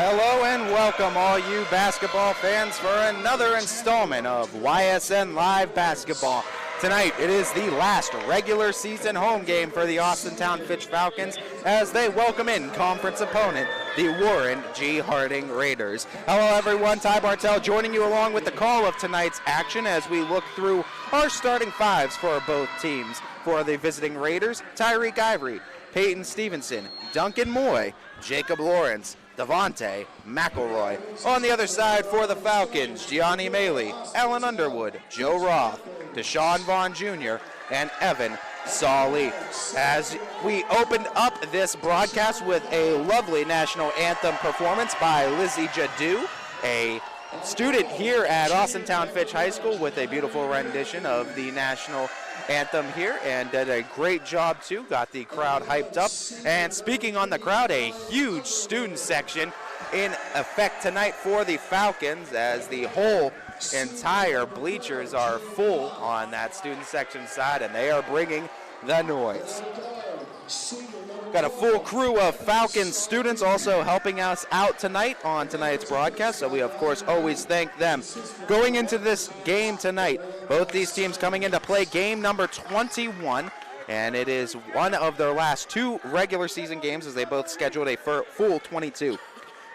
Hello and welcome all you basketball fans for another installment of YSN Live Basketball. Tonight it is the last regular season home game for the Austintown Fitch Falcons as they welcome in conference opponent, the Warren G. Harding Raiders. Hello everyone, Ty Bartell joining you along with the call of tonight's action as we look through our starting fives for both teams. For the visiting Raiders, Tyreek Ivory, Peyton Stevenson, Duncan Moy, Jacob Lawrence, Devontae McElroy. On the other side for the Falcons, Gianni Maley, Alan Underwood, Joe Roth, Deshaun Vaughn Jr., and Evan Sawley. As we opened up this broadcast with a lovely national anthem performance by Lizzie Jadu, a student here at Austintown Fitch High School, with a beautiful rendition of the national anthem here, and did a great job too, got the crowd hyped up. And speaking on the crowd, a huge student section in effect tonight for the Falcons as the whole entire bleachers are full on that student section side, and they are bringing the noise. Got a full crew of Falcons students also helping us out tonight on tonight's broadcast, so we of course always thank them. Going into this game tonight, both these teams coming in to play game number 21, and it is one of their last two regular season games as they both scheduled a full 22.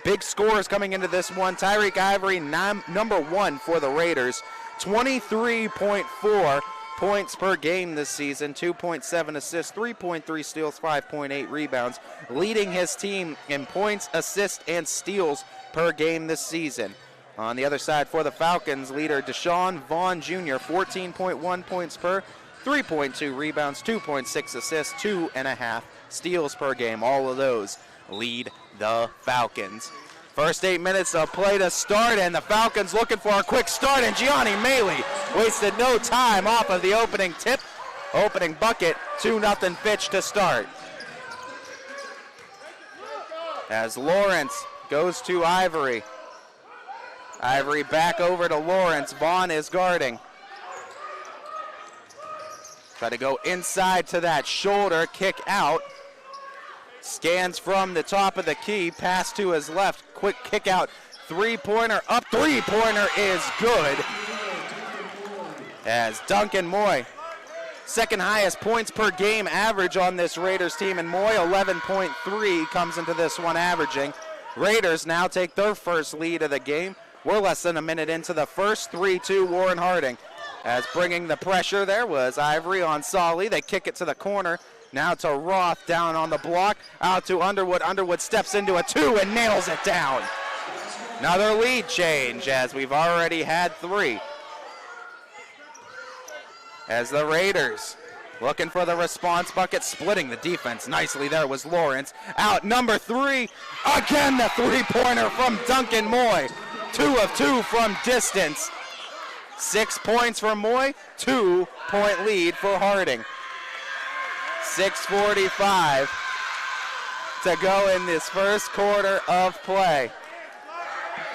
Big scores coming into this one. Tyreek Ivory, number one for the Raiders, 23.4 points per game this season, 2.7 assists, 3.3 steals, 5.8 rebounds, leading his team in points, assists, and steals per game this season. On the other side for the Falcons, leader Deshaun Vaughn Jr., 14.1 points per, 3.2 rebounds, 2.6 assists, 2.5 steals per game. All of those lead the Falcons. First 8 minutes of play to start, and the Falcons looking for a quick start, and Gianni Maley wasted no time off of the opening tip. Opening bucket, 2-0 Fitch to start. As Lawrence goes to Ivory. Ivory back over to Lawrence. Vaughn is guarding. Try to go inside to that shoulder, kick out. Scans from the top of the key, pass to his left, quick kick out, three-pointer up, three-pointer is good. As Duncan Moy, second highest points per game average on this Raiders team, and Moy 11.3 comes into this one averaging. Raiders now take their first lead of the game. We're less than a minute into the first, 3-2 Warren Harding. As bringing the pressure there was Ivory on Sawley, they kick it to the corner. Now to Roth, down on the block, out to Underwood. Underwood steps into a two and nails it down. Another lead change as we've already had three. As the Raiders looking for the response bucket, splitting the defense nicely there was Lawrence. Out number three, again the three-pointer from Duncan Moy. 2 of 2 from distance. 6 points for Moy, 2-point lead for Harding. 6:45 to go in this first quarter of play.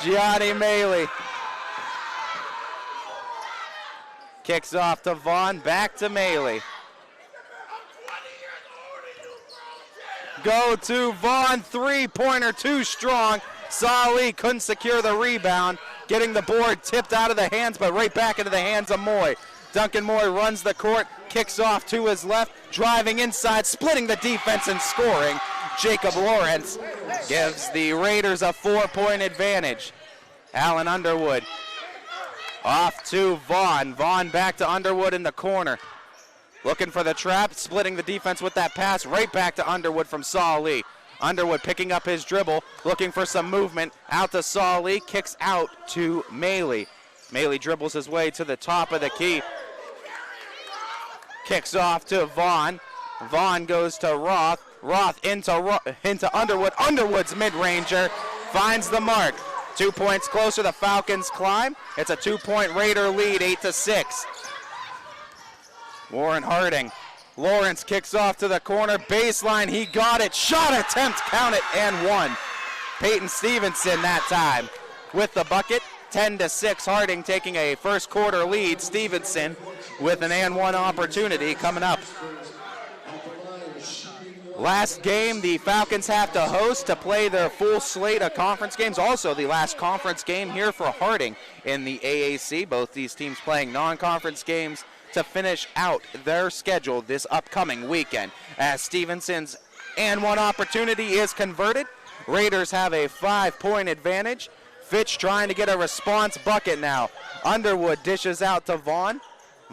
Gianni Maley kicks off to Vaughn, back to Maley. Go to Vaughn, three-pointer, too strong. Sawley couldn't secure the rebound, getting the board tipped out of the hands, but right back into the hands of Moy. Duncan Moy runs the court, kicks off to his left, driving inside, splitting the defense and scoring. Jacob Lawrence gives the Raiders a 4-point advantage. Alan Underwood off to Vaughn. Vaughn back to Underwood in the corner. Looking for the trap, splitting the defense with that pass, right back to Underwood from Sawley. Underwood picking up his dribble, looking for some movement, out to Sawley, kicks out to Maley. Maley dribbles his way to the top of the key. Kicks off to Vaughn. Vaughn goes to Roth. Roth into Underwood. Underwood's mid-ranger finds the mark. 2 points closer, the Falcons climb. It's a 2-point Raider lead, 8-6. Warren Harding. Lawrence kicks off to the corner, baseline, he got it. Shot attempt, count it, and one. Peyton Stevenson that time with the bucket. 10-6, Harding taking a first quarter lead. Stevenson with an and one opportunity coming up. Last game the Falcons have to host to play their full slate of conference games. Also the last conference game here for Harding in the AAC. Both these teams playing non-conference games to finish out their schedule this upcoming weekend. As Stevenson's and one opportunity is converted, Raiders have a 5-point advantage. Fitch trying to get a response bucket now. Underwood dishes out to Vaughn.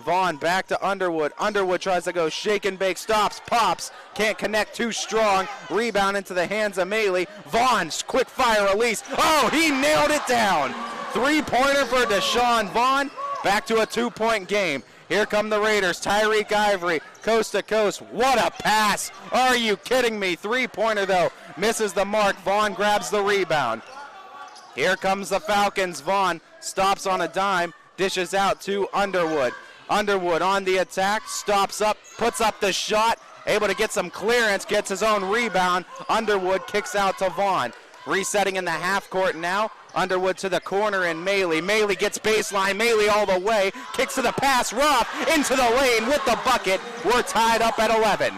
Vaughn back to Underwood. Underwood tries to go shake and bake, stops, pops, can't connect, too strong. Rebound into the hands of Maley. Vaughn's quick fire release. Oh, he nailed it down. 3-pointer for Deshaun Vaughn. Back to a 2-point game. Here come the Raiders. Tyreek Ivory, coast to coast. What a pass. Are you kidding me? 3-pointer though. Misses the mark. Vaughn grabs the rebound. Here comes the Falcons. Vaughn stops on a dime. Dishes out to Underwood. Underwood on the attack, stops up, puts up the shot, able to get some clearance, gets his own rebound. Underwood kicks out to Vaughn. Resetting in the half court now. Underwood to the corner and Maley. Maley gets baseline. Maley all the way. Kicks to the pass. Roth into the lane with the bucket. We're tied up at 11.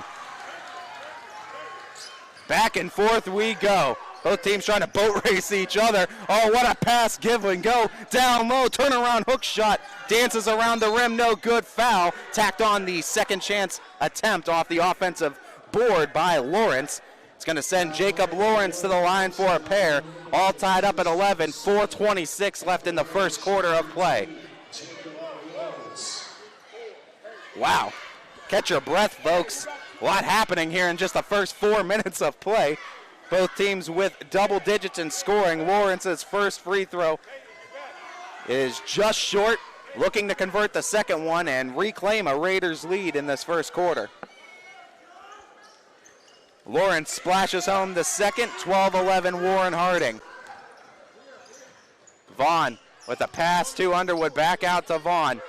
Back and forth we go. Both teams trying to boat race each other. Oh, what a pass, give and go. Down low, turn around, hook shot. Dances around the rim, no good, foul. Tacked on the second chance attempt off the offensive board by Lawrence. It's going to send Jacob Lawrence to the line for a pair. All tied up at 11, 4:26 left in the first quarter of play. Wow, catch your breath, folks. A lot happening here in just the first 4 minutes of play. Both teams with double digits in scoring. Lawrence's first free throw is just short, looking to convert the second one and reclaim a Raiders lead in this first quarter. Lawrence splashes home the second, 12-11 Warren Harding. Vaughn with a pass to Underwood, back out to Vaughn.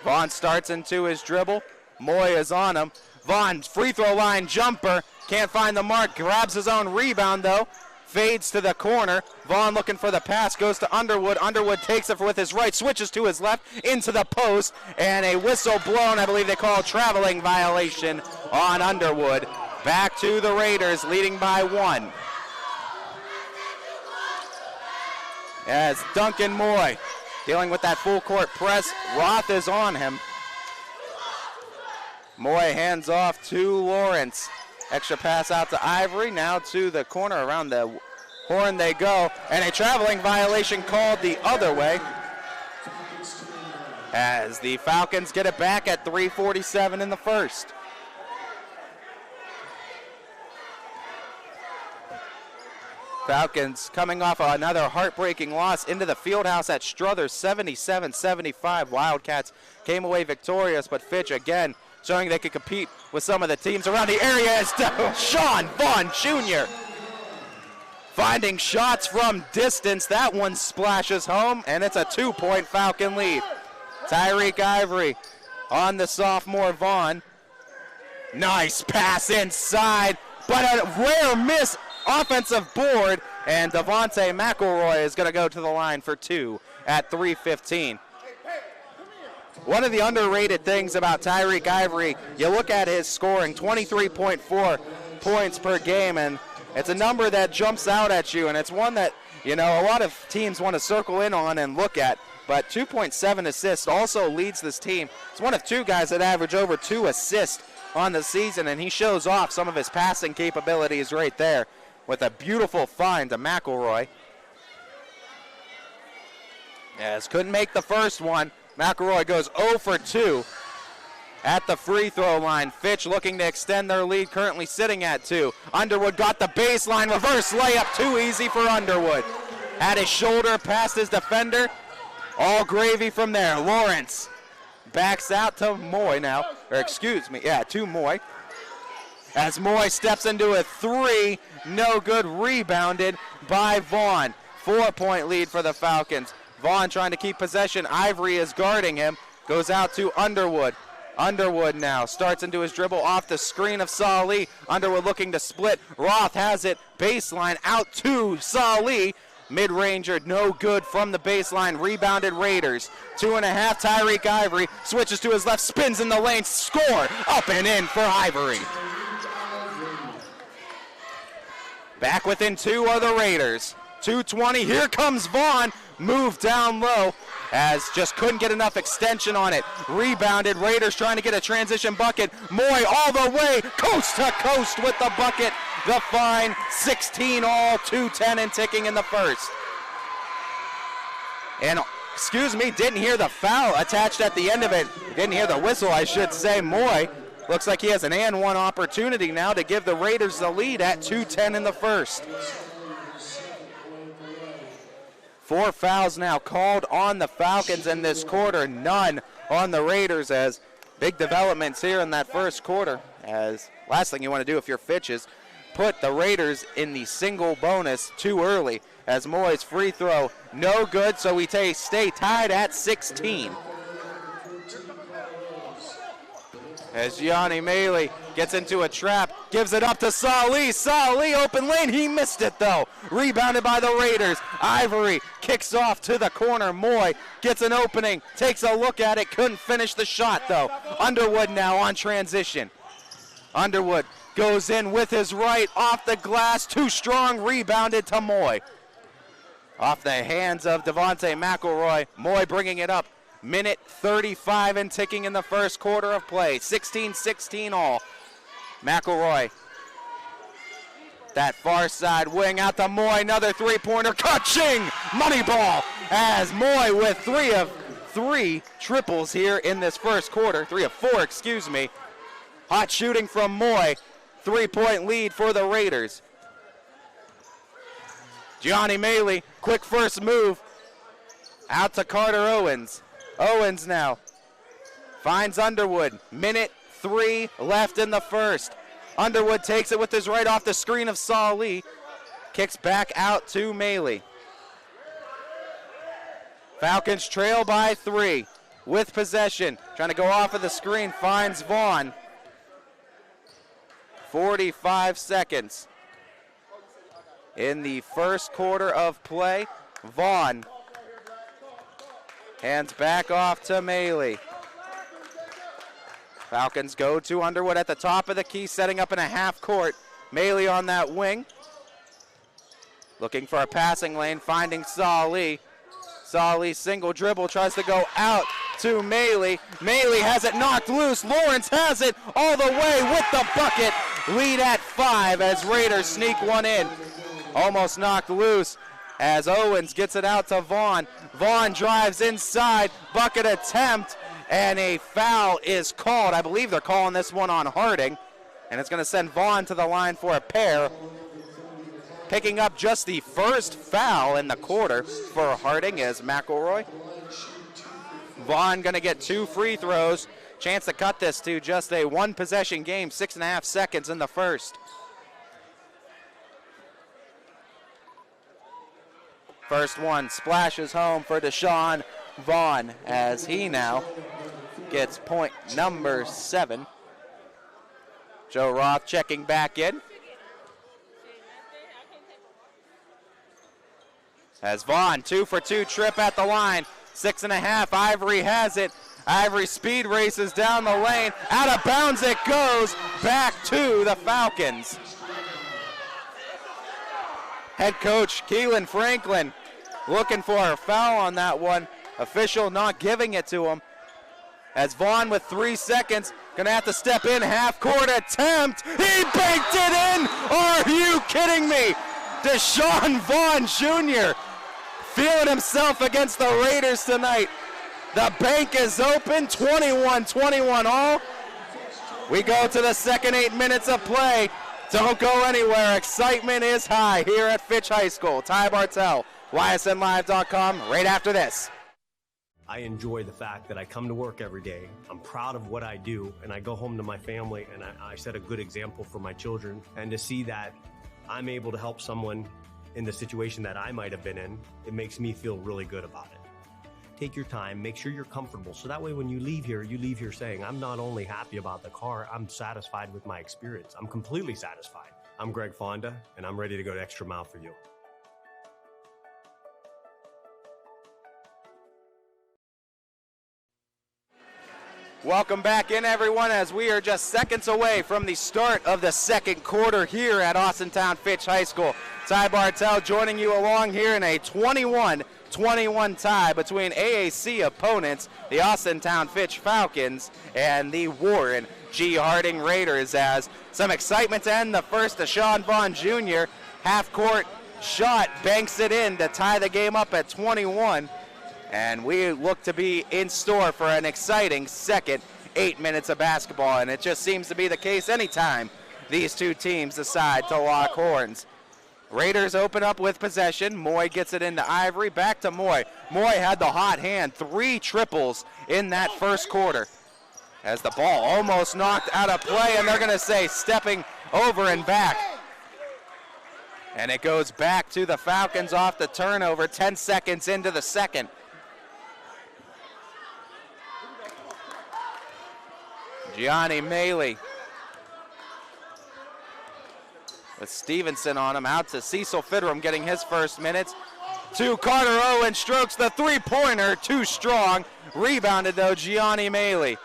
Vaughn starts into his dribble. Moy is on him. Vaughn, free throw line jumper. Can't find the mark, grabs his own rebound though. Fades to the corner. Vaughn looking for the pass, goes to Underwood. Underwood takes it with his right, switches to his left, into the post, and a whistle blown. I believe they call a traveling violation on Underwood. Back to the Raiders, leading by 1. As Duncan Moy dealing with that full court press. Roth is on him. Moy hands off to Lawrence. Extra pass out to Ivory, now to the corner, around the horn they go, and a traveling violation called the other way as the Falcons get it back at 3:47 in the first. Falcons coming off another heartbreaking loss into the Fieldhouse at Struthers, 77-75. Wildcats came away victorious, but Fitch again showing they could compete with some of the teams around the area as Sean Vaughn Jr. finding shots from distance. That one splashes home, and it's a 2-point Falcon lead. Tyreek Ivory on the sophomore Vaughn. Nice pass inside, but a rare miss offensive board, and Devontae McElroy is going to go to the line for 2 at 3:15. One of the underrated things about Tyreek Ivory, you look at his scoring, 23.4 points per game, and it's a number that jumps out at you, and it's one that, you know, a lot of teams want to circle in on and look at, but 2.7 assists also leads this team. It's one of 2 guys that average over 2 assists on the season, and he shows off some of his passing capabilities right there with a beautiful find to McElroy. Yes, couldn't make the first one. McElroy goes 0 for 2 at the free throw line. Fitch looking to extend their lead, currently sitting at 2. Underwood got the baseline, reverse layup, too easy for Underwood. Had his shoulder past his defender, all gravy from there. Lawrence backs out to Moy now, to Moy. As Moy steps into a 3, no good, rebounded by Vaughn. 4-point lead for the Falcons. Vaughn trying to keep possession. Ivory is guarding him. Goes out to Underwood. Underwood now starts into his dribble off the screen of Salih. Underwood looking to split. Roth has it. Baseline out to Salih. Mid-ranger, no good from the baseline. Rebounded Raiders. 2.5. Tyreek Ivory switches to his left, spins in the lane. Score. Up and in for Ivory. Back within 2 are the Raiders. 2:20, here comes Vaughn. Move down low as just couldn't get enough extension on it. Rebounded, Raiders trying to get a transition bucket. Moy all the way, coast to coast with the bucket. The fine, 16 all, 2:10 and ticking in the first. And, excuse me, didn't hear the foul attached at the end of it. Didn't hear the whistle, I should say. Moy looks like he has an and one opportunity now to give the Raiders the lead at 2:10 in the first. 4 fouls now called on the Falcons in this quarter, none on the Raiders, as big developments here in that first quarter. As last thing you want to do if you're Fitch is put the Raiders in the single bonus too early, as Moy's free throw no good, so we stay tied at 16. As Gianni Maley gets into a trap, gives it up to Salih. Salih, open lane, he missed it though. Rebounded by the Raiders. Ivory kicks off to the corner. Moy gets an opening, takes a look at it, couldn't finish the shot though. Underwood now on transition. Underwood goes in with his right, off the glass, too strong, rebounded to Moy. Off the hands of Devontae McElroy. Moy bringing it up. Minute 35 and ticking in the first quarter of play. 16-16 all. McElroy. That far side wing out to Moy. Another three-pointer. Ka-ching! Money ball as Moy with 3 of 3 triples here in this first quarter. 3 of 4, excuse me. Hot shooting from Moy. 3-point lead for the Raiders. Gianni Maley, quick first move. Out to Carter Owens. Owens now finds Underwood. Minute 3 left in the first. Underwood takes it with his right off the screen of Salih. Kicks back out to Maley. Falcons trail by 3 with possession. Trying to go off of the screen, finds Vaughn. 45 seconds in the first quarter of play. Vaughn hands back off to Maley. Falcons go to Underwood at the top of the key, setting up in a half court. Maley on that wing. Looking for a passing lane, finding Salih. Salih single dribble, tries to go out to Maley. Maley has it knocked loose. Lawrence has it all the way with the bucket. Lead at 5 as Raiders sneak one in. Almost knocked loose as Owens gets it out to Vaughn. Vaughn drives inside, bucket attempt, and a foul is called. I believe they're calling this one on Harding, and it's going to send Vaughn to the line for a pair. Picking up just the first foul in the quarter for Harding is McElroy. Vaughn going to get 2 free throws. Chance to cut this to just a 1-possession game, 6.5 seconds in the first. First one splashes home for Deshaun Vaughn as he now gets point number 7. Joe Roth checking back in. As Vaughn, 2 for 2 trip at the line. 6.5, Ivory has it. Ivory speed races down the lane. Out of bounds it goes. Back to the Falcons. Head coach Keelan Franklin looking for a foul on that one. Official not giving it to him. As Vaughn with 3 seconds, gonna have to step in, half court attempt. He banked it in! Are you kidding me? Deshaun Vaughn Jr. feeling himself against the Raiders tonight. The bank is open, 21-21 all. We go to the second 8 minutes of play. Don't go anywhere. Excitement is high here at Fitch High School. Ty Bartell, YSNLive.com, right after this. I enjoy the fact that I come to work every day. I'm proud of what I do, and I go home to my family, and I set a good example for my children. And to see that I'm able to help someone in the situation that I might have been in, it makes me feel really good about it. Take your time, make sure you're comfortable, so that way when you leave here saying, I'm not only happy about the car, I'm satisfied with my experience. I'm completely satisfied. I'm Greg Fonda, and I'm ready to go the extra mile for you. Welcome back in, everyone, as we are just seconds away from the start of the second quarter here at Austintown Fitch High School. Ty Bartell joining you along here in a 21-21 tie between AAC opponents, the Austintown Fitch Falcons and the Warren G. Harding Raiders, as some excitement to end the first. Deshaun Vaughn Jr. half-court shot banks it in to tie the game up at 21. And we look to be in store for an exciting second 8 minutes of basketball. And it just seems to be the case anytime these two teams decide to lock horns. Raiders open up with possession. Moy gets it into Ivory. Back to Moy. Moy had the hot hand. 3 triples in that first quarter. As the ball almost knocked out of play, and they're going to say stepping over and back. And it goes back to the Falcons off the turnover, 10 seconds into the second. Gianni Maley with Stevenson on him, out to Cecil Fidram getting his first minutes. To Carter Owen, strokes the three-pointer, too strong. Rebounded though, Gianni Maley.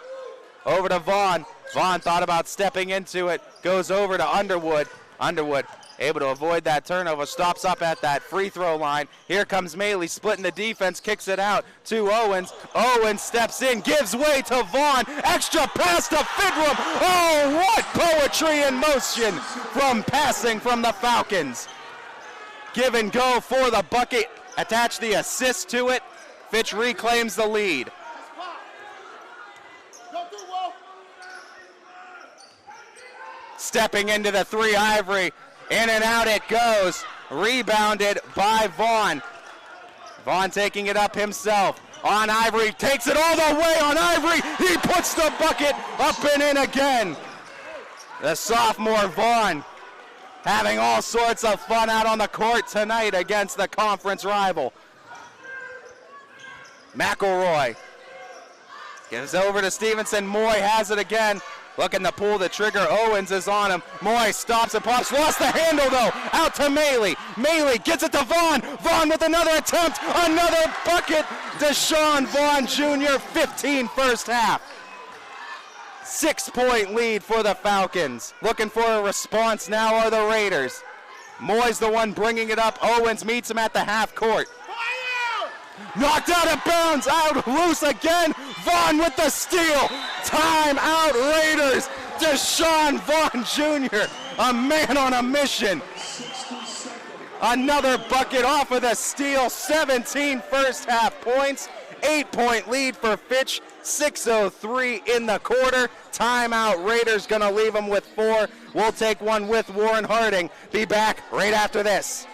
Over to Vaughn. Vaughn thought about stepping into it, goes over to Underwood. Underwood able to avoid that turnover, stops up at that free throw line. Here comes Maley splitting the defense, kicks it out to Owens. Owens steps in, gives way to Vaughn. Extra pass to Fidram. Oh, what poetry in motion from passing from the Falcons. Give and go for the bucket. Attach the assist to it. Fitch reclaims the lead. Stepping into the three, Ivory. In and out it goes. Rebounded by Vaughn. Vaughn taking it up himself. On Ivory, takes it all the way on Ivory. He puts the bucket up and in again. The sophomore Vaughn having all sorts of fun out on the court tonight against the conference rival. McElroy gives over to Stevenson. Moy has it again. Looking to pull the trigger. Owens is on him. Moy stops and pops. Lost the handle though. Out to Maley. Maley gets it to Vaughn. Vaughn with another attempt. Another bucket. Deshaun Vaughn Jr. 15 first half. 6-point lead for the Falcons. Looking for a response now are the Raiders. Moy's the one bringing it up. Owens meets him at the half court. Knocked out of bounds, out loose again. Vaughn with the steal. Timeout Raiders. Deshaun Vaughn Jr., a man on a mission. Another bucket off of the steal. 17 first half points. 8-point lead for Fitch. 6:03 in the quarter. Timeout Raiders gonna leave them with 4. We'll take one with Warren Harding. Be back right after this.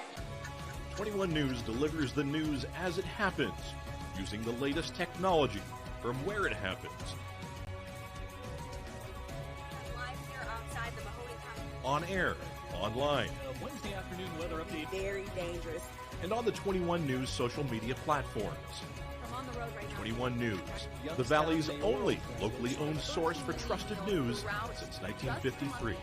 21 News delivers the news as it happens, using the latest technology from where it happens. Live here outside the Mahoney County. On air, online, Wednesday afternoon weather update. Very dangerous. and on the 21 News social media platforms. I'm on the road right now. 21 News, the Valley's only locally owned source for trusted news since 1953.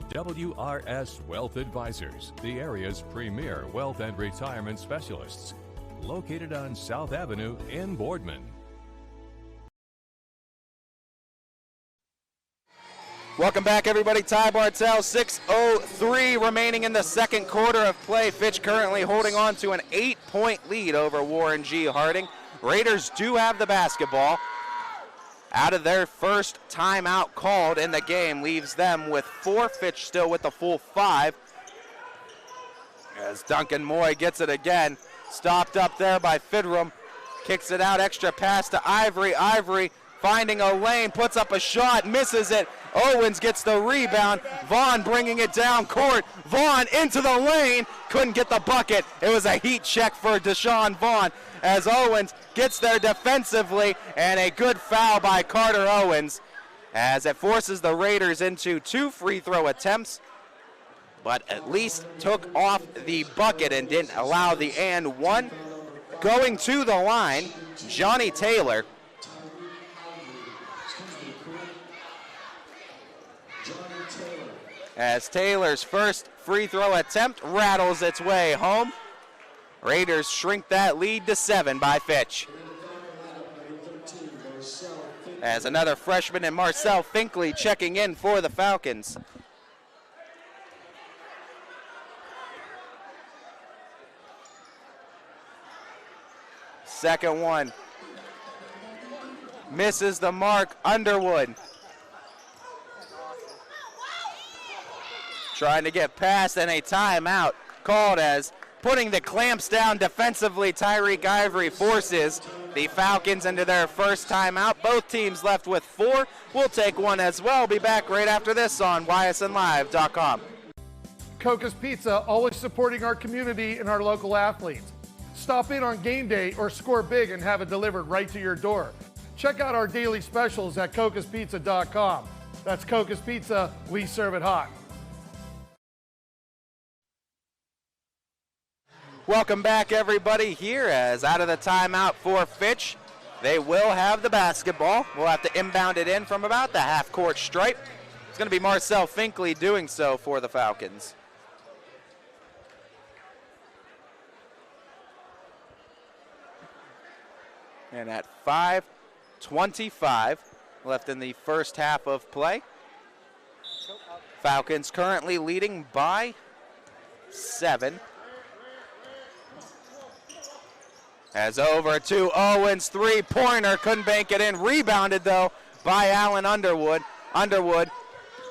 WRS Wealth Advisors, the area's premier wealth and retirement specialists. Located on South Avenue in Boardman. Welcome back, everybody. Ty Bartell, 6:03 remaining in the second quarter of play. Fitch currently holding on to an 8-point lead over Warren G. Harding. Raiders do have the basketball. Out of their first timeout called in the game, leaves them with 4. Fitch still with the full 5. As Duncan Moy gets it again. Stopped up there by Fidram. Kicks it out, extra pass to Ivory. Ivory finding a lane, puts up a shot, misses it. Owens gets the rebound. Vaughn bringing it down court. Vaughn into the lane, couldn't get the bucket. It was a heat check for Deshaun Vaughn as Owens gets there defensively, and a good foul by Carter Owens as it forces the Raiders into 2 free throw attempts, but at least took off the bucket and didn't allow the and one. Going to the line, Johnny Taylor. As Taylor's first free throw attempt rattles its way home. Raiders shrink that lead to 7 by Fitch. As another freshman and Marcel Finkley checking in for the Falcons. Second one. Misses the mark, Underwood. Trying to get past, and a timeout called as putting the clamps down defensively. Tyreek Ivory forces the Falcons into their first timeout. Both teams left with 4. We'll take one as well. Be back right after this on ysnlive.com. Coca's Pizza, always supporting our community and our local athletes. Stop in on game day or score big and have it delivered right to your door. Check out our daily specials at cocaspizza.com. That's Coca's Pizza, we serve it hot. Welcome back, everybody, here as out of the timeout for Fitch. They will have the basketball. We'll have to inbound it in from about the half-court stripe. It's going to be Marcel Finkley doing so for the Falcons. And at 5:25 left in the first half of play. Falcons currently leading by 7. As over to Owens, three-pointer, couldn't bank it in. Rebounded, though, by Allen Underwood. Underwood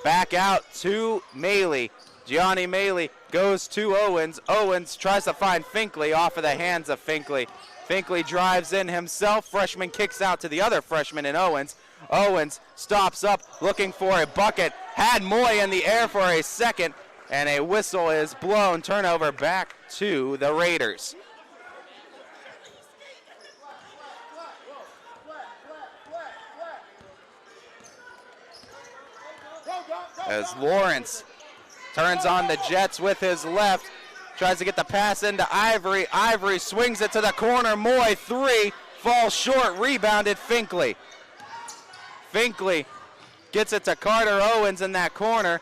back out to Maley. Gianni Maley goes to Owens. Owens tries to find Finkley off of the hands of Finkley. Finkley drives in himself. Freshman kicks out to the other freshman in Owens. Owens stops up looking for a bucket. Had Moy in the air for a second, and a whistle is blown. Turnover back to the Raiders. As Lawrence turns on the Jets with his left, tries to get the pass into Ivory. Ivory swings it to the corner. Moy, 3, falls short, rebounded Finkley. Finkley gets it to Carter Owens in that corner.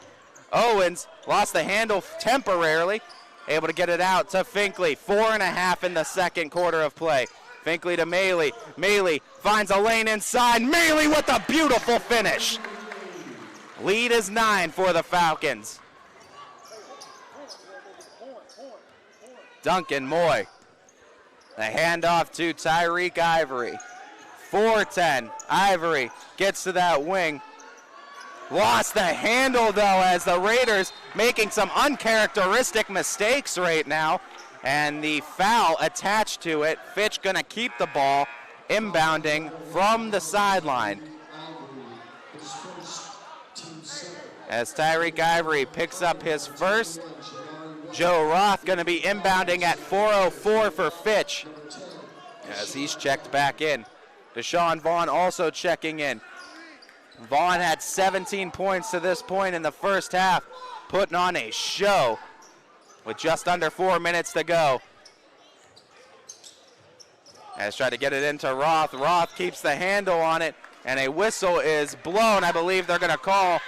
Owens lost the handle temporarily, able to get it out to Finkley. 4.5 in the second quarter of play. Finkley to Maley. Maley finds a lane inside. Maley with a beautiful finish. Lead is 9 for the Falcons. Duncan Moy. The handoff to Tyreek Ivory. 4-10. Ivory gets to that wing. Lost the handle, though, as the Raiders making some uncharacteristic mistakes right now. And the foul attached to it. Fitch going to keep the ball inbounding from the sideline. As Tyreek Ivory picks up his first. Joe Roth going to be inbounding at 4:04 for Fitch as he's checked back in. Deshaun Vaughn also checking in. Vaughn had 17 points to this point in the first half, putting on a show with just under 4 minutes to go. As tried to get it into Roth. Roth keeps the handle on it, and a whistle is blown. I believe they're going to call,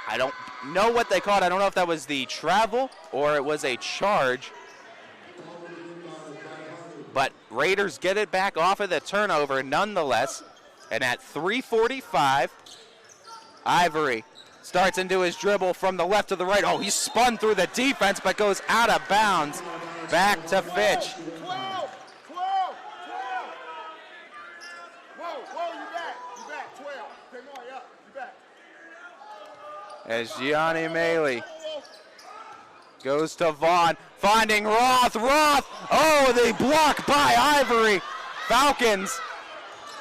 I don't know what they called. I don't know if that was the travel or it was a charge. But Raiders get it back off of the turnover nonetheless. And at 3:45, Ivory starts into his dribble from the left to the right. Oh, he spun through the defense but goes out of bounds. Back to Fitch. As Gianni Maley goes to Vaughn, finding Roth. Roth, oh, the block by Ivory. Falcons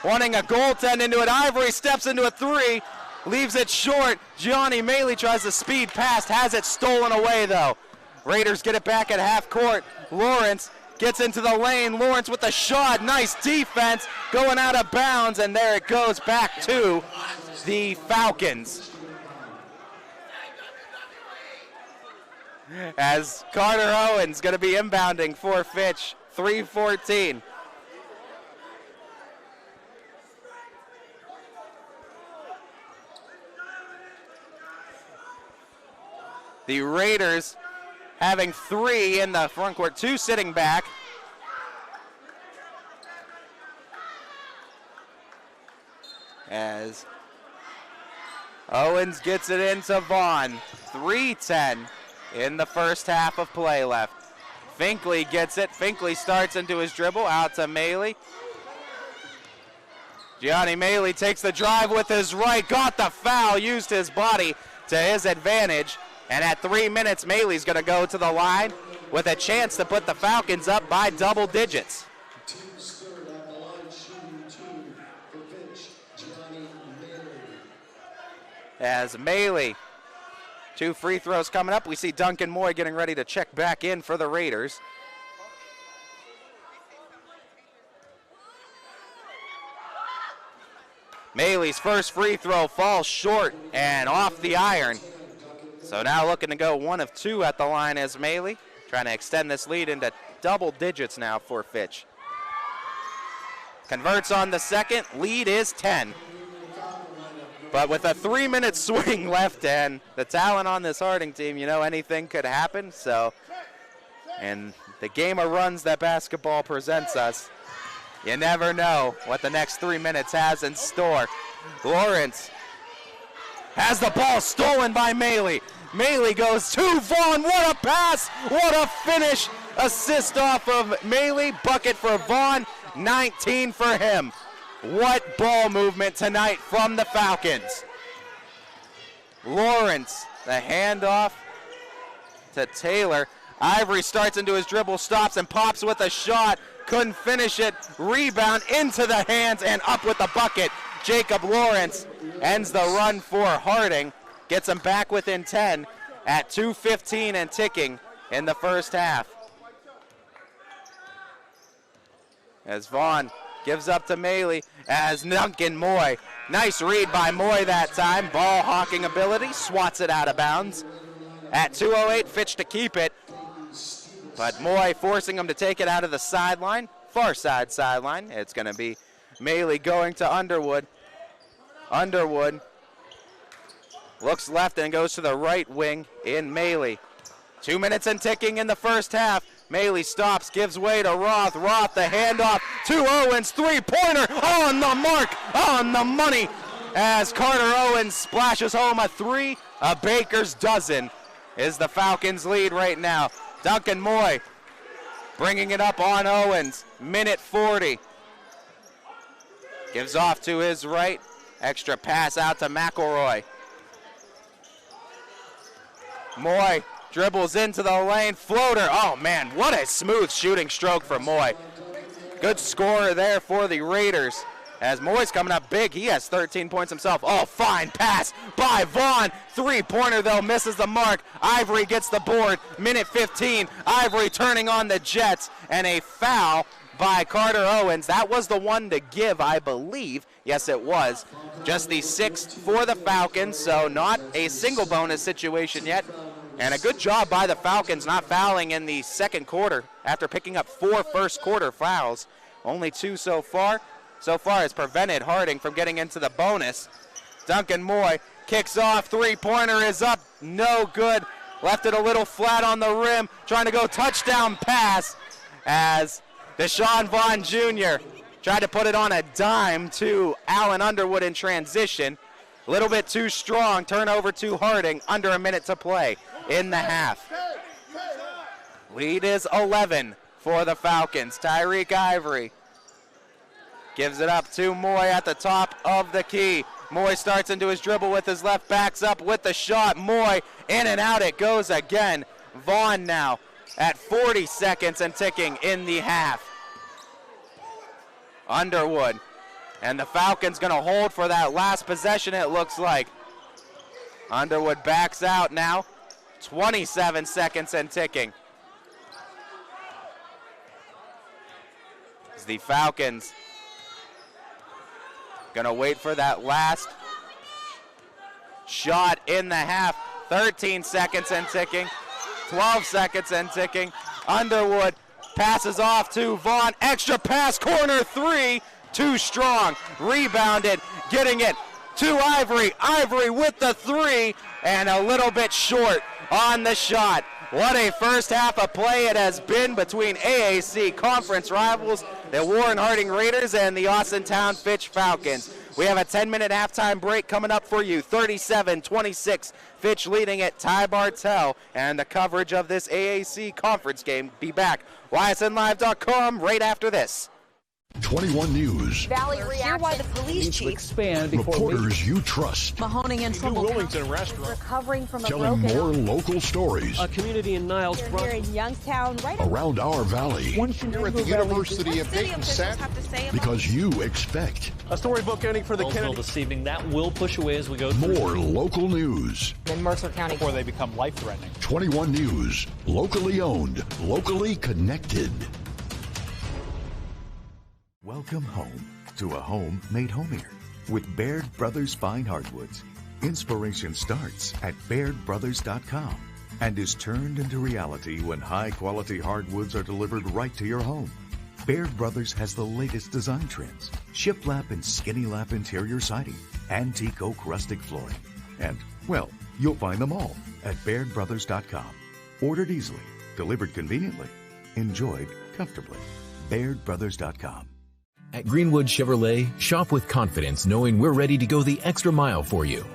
wanting a goaltend into it. Ivory steps into a 3, leaves it short. Gianni Maley tries to speed past, has it stolen away though. Raiders get it back at half court. Lawrence gets into the lane. Lawrence with the shot, nice defense, going out of bounds, and there it goes back to the Falcons. As Carter Owens going to be inbounding for Fitch, 3:14. The Raiders having 3 in the front court, 2 sitting back. as Owens gets it into Vaughn. 3:10 in the first half of play left. Finkley gets it. Finkley starts into his dribble, out to Maley. Gianni Maley takes the drive with his right, got the foul, used his body to his advantage. And at 3 minutes, Maley's going to go to the line with a chance to put the Falcons up by double digits. As Maley, 2 free throws coming up. We see Duncan Moy getting ready to check back in for the Raiders. Maley's first free throw falls short and off the iron. So now looking to go 1 of 2 at the line as Maley, trying to extend this lead into double digits now for Fitch. Converts on the second, lead is 10. But with a 3-minute swing left and the talent on this Harding team, you know, anything could happen. So, and the game of runs that basketball presents us, you never know what the next 3 minutes has in store. Lawrence has the ball stolen by Maley. Maley goes to Vaughn. What a pass! What a finish! Assist off of Maley. Bucket for Vaughn. 19 for him. What ball movement tonight from the Falcons. Lawrence, the handoff to Taylor. Ivory starts into his dribble, stops and pops with a shot. Couldn't finish it. Rebound into the hands and up with the bucket. Jacob Lawrence ends the run for Harding. Gets him back within 10 at 2:15 and ticking in the first half. As Vaughn gives up to Maley as Duncan Moy. Nice read by Moy that time. Ball hawking ability, swats it out of bounds. At 2:08, Fitch to keep it. But Moy forcing him to take it out of the sideline, far side sideline. It's going to be Maley going to Underwood. Underwood looks left and goes to the right wing in Maley. 2 minutes and ticking in the first half. Maley stops, gives way to Roth. Roth, the handoff to Owens. Three-pointer on the mark, on the money, as Carter Owens splashes home a 3. A baker's dozen is the Falcons' lead right now. Duncan Moy bringing it up on Owens. Minute 40. Gives off to his right. Extra pass out to McElroy. Moy dribbles into the lane, floater. Oh man, what a smooth shooting stroke for Moy. Good scorer there for the Raiders. As Moy's coming up big, he has 13 points himself. Oh, fine pass by Vaughn. Three-pointer though, misses the mark. Ivory gets the board. Minute 15, Ivory turning on the Jets, and a foul by Carter Owens. That was the one to give, I believe. Yes, it was. Just the 6th for the Falcons, so not a single bonus situation yet. And a good job by the Falcons not fouling in the second quarter after picking up 4 first quarter fouls. Only 2 so far. So far has prevented Harding from getting into the bonus. Duncan Moy kicks off. Three-pointer is up. No good. Left it a little flat on the rim. Trying to go touchdown pass as Deshaun Vaughn Jr. tried to put it on a dime to Allen Underwood in transition. A little bit too strong. Turnover to Harding. Under a minute to play in the half. Lead is 11 for the Falcons. Tyreek Ivory gives it up to Moy at the top of the key. Moy starts into his dribble with his left, backs up with the shot. Moy in and out it goes again. Vaughn now at 40 seconds and ticking in the half. Underwood. And the Falcons going to hold for that last possession, it looks like. Underwood backs out now. 27 seconds and ticking. As the Falcons going to wait for that last shot in the half. 13 seconds and ticking. 12 seconds and ticking. Underwood passes off to Vaughn. Extra pass, corner 3. Too strong. Rebounded. Getting it to Ivory. Ivory with the 3 and a little bit short on the shot. What a first half of play it has been between AAC conference rivals, the Warren Harding Raiders and the Austintown Fitch Falcons. We have a 10-minute halftime break coming up for you. 37-26, Fitch leading at Ty Bartell, and the coverage of this AAC conference game. Be back, ysnlive.com, right after this. 21 News. Valley hear why the police chief expand before Reporters you trust. Mahoning in trouble. Wilmington restaurant. Recovering from a Telling broken more local stories a community in Niles. You're here in Youngstown, right? around our valley. Here at the University of Dayton Center. Because you expect A storybook ending for the Kennedy this evening that will push away as we go through. more local news. In Mercer County. Before they become life-threatening. 21 News. Locally owned. Locally connected. Welcome home to a home made homier with Baird Brothers Fine Hardwoods. Inspiration starts at BairdBrothers.com and is turned into reality when high-quality hardwoods are delivered right to your home. Baird Brothers has the latest design trends, shiplap and skinny lap interior siding, antique oak rustic flooring, and, well, you'll find them all at BairdBrothers.com. Ordered easily, delivered conveniently, enjoyed comfortably. BairdBrothers.com. At Greenwood Chevrolet, shop with confidence knowing we're ready to go the extra mile for you.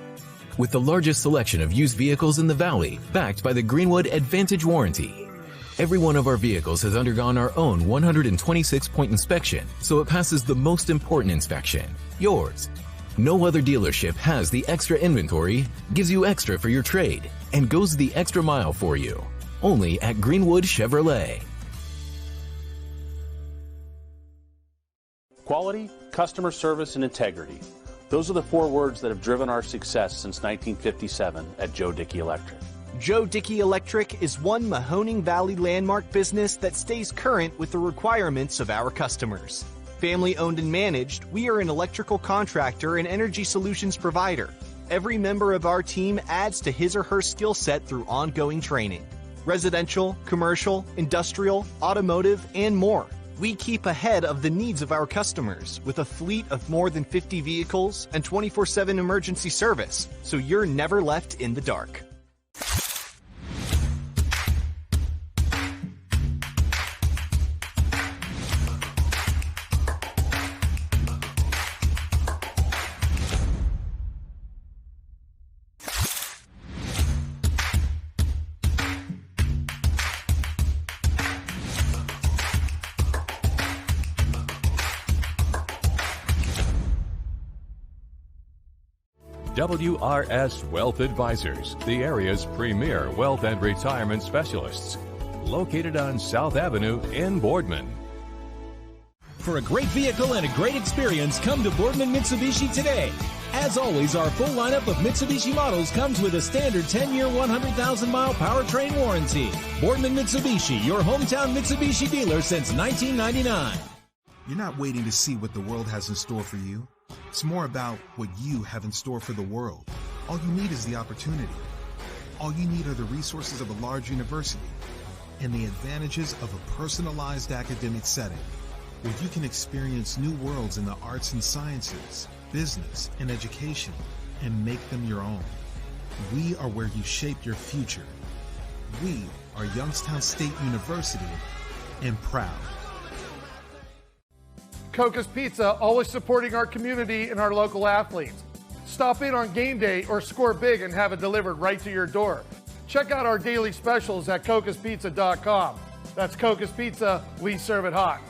With the largest selection of used vehicles in the Valley, backed by the Greenwood Advantage Warranty. Every one of our vehicles has undergone our own 126-point inspection, so it passes the most important inspection, yours. No other dealership has the extra inventory, gives you extra for your trade, and goes the extra mile for you. Only at Greenwood Chevrolet. Quality, customer service, and integrity. Those are the 4 words that have driven our success since 1957 at Joe Dickey Electric. Joe Dickey Electric is one Mahoning Valley landmark business that stays current with the requirements of our customers. Family owned and managed, we are an electrical contractor and energy solutions provider. Every member of our team adds to his or her skill set through ongoing training. Residential, commercial, industrial, automotive, and more. We keep ahead of the needs of our customers with a fleet of more than 50 vehicles and 24/7 emergency service, so you're never left in the dark. WRS Wealth Advisors, the area's premier wealth and retirement specialists. Located on South Avenue in Boardman. For a great vehicle and a great experience, come to Boardman Mitsubishi today. As always, our full lineup of Mitsubishi models comes with a standard 10-year, 100,000-mile powertrain warranty. Boardman Mitsubishi, your hometown Mitsubishi dealer since 1999. You're not waiting to see what the world has in store for you. It's more about what you have in store for the world. All you need is the opportunity. All you need are the resources of a large university and the advantages of a personalized academic setting where you can experience new worlds in the arts and sciences, business, and education and make them your own. We are where you shape your future. We are Youngstown State University and proud. Coca's Pizza, always supporting our community and our local athletes. Stop in on game day or score big and have it delivered right to your door. Check out our daily specials at cocaspizza.com. That's Coca's Pizza, we serve it hot.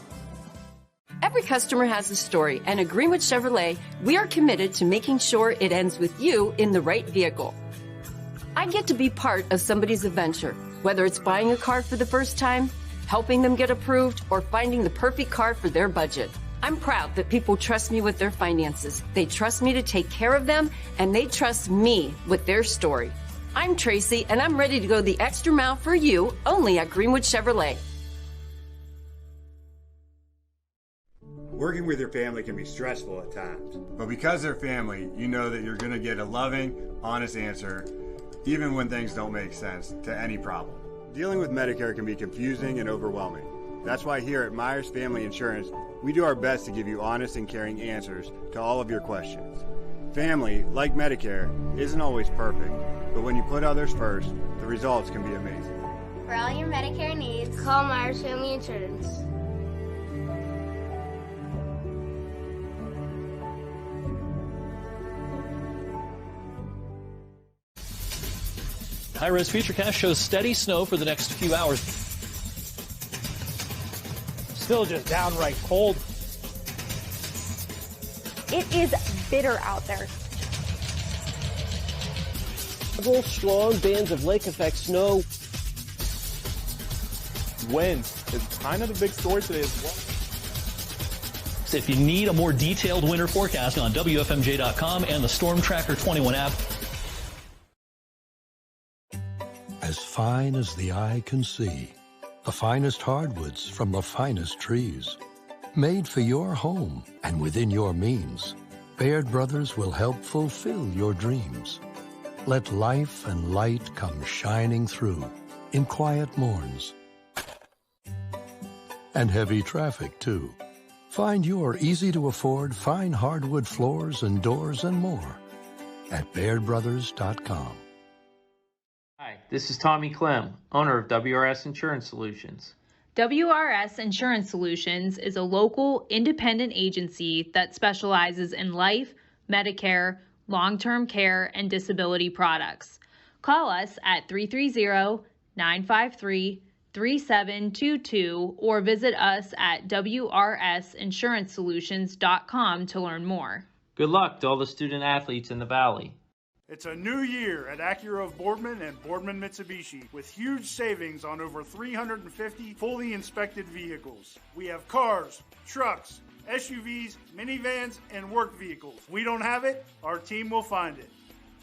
Every customer has a story, and at Greenwood Chevrolet, we are committed to making sure it ends with you in the right vehicle. I get to be part of somebody's adventure, whether it's buying a car for the first time, helping them get approved, or finding the perfect car for their budget. I'm proud that people trust me with their finances. They trust me to take care of them, and they trust me with their story. I'm Tracy, and I'm ready to go the extra mile for you, only at Greenwood Chevrolet. Working with your family can be stressful at times, but because they're family, you know that you're going to get a loving, honest answer, even when things don't make sense, to any problem. Dealing with Medicare can be confusing and overwhelming. That's why here at Myers Family Insurance, we do our best to give you honest and caring answers to all of your questions. Family, like Medicare, isn't always perfect, but when you put others first, the results can be amazing. For all your Medicare needs, call Myers Family Insurance. High-res Futurecast shows steady snow for the next few hours. Still just downright cold. It is bitter out there. Several strong bands of lake effect snow. Wind is kind of the big story today as well. So if you need a more detailed winter forecast on WFMJ.com and the Storm Tracker 21 app. As fine as the eye can see, the finest hardwoods from the finest trees. Made for your home and within your means, Baird Brothers will help fulfill your dreams. Let life and light come shining through in quiet morns. And heavy traffic, too. Find your easy-to-afford fine hardwood floors and doors and more at BairdBrothers.com. Hi, this is Tommy Clem, owner of WRS Insurance Solutions. WRS Insurance Solutions is a local, independent agency that specializes in life, Medicare, long-term care, and disability products. Call us at 330-953-3722 or visit us at wrsinsurancesolutions.com to learn more. Good luck to all the student athletes in the Valley. It's a new year at Acura of Boardman and Boardman Mitsubishi with huge savings on over 350 fully inspected vehicles. We have cars, trucks, SUVs, minivans, and work vehicles. If we don't have it, our team will find it.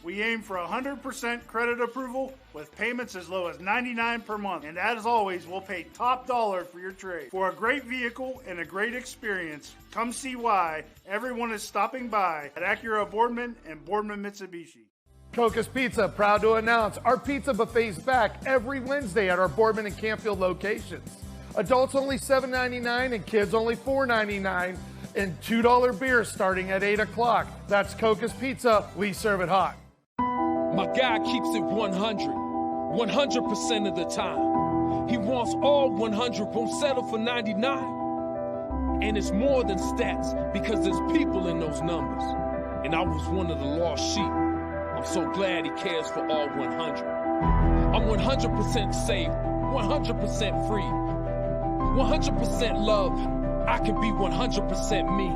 We aim for 100% credit approval with payments as low as $99 per month. And as always, we'll pay top dollar for your trade. For a great vehicle and a great experience, come see why everyone is stopping by at Acura of Boardman and Boardman Mitsubishi. Coca's Pizza, proud to announce our pizza buffet's back every Wednesday at our Boardman and Campfield locations. Adults only $7.99 and kids only $4.99, and $2 beers starting at 8 o'clock. That's Coca's Pizza. We serve it hot. My guy keeps it 100% of the time. He wants all 100, won't settle for 99. And it's more than stats because there's people in those numbers. And I was one of the lost sheep. I'm so glad he cares for all 100. I'm 100% safe, 100% free, 100% love. I can be 100% me.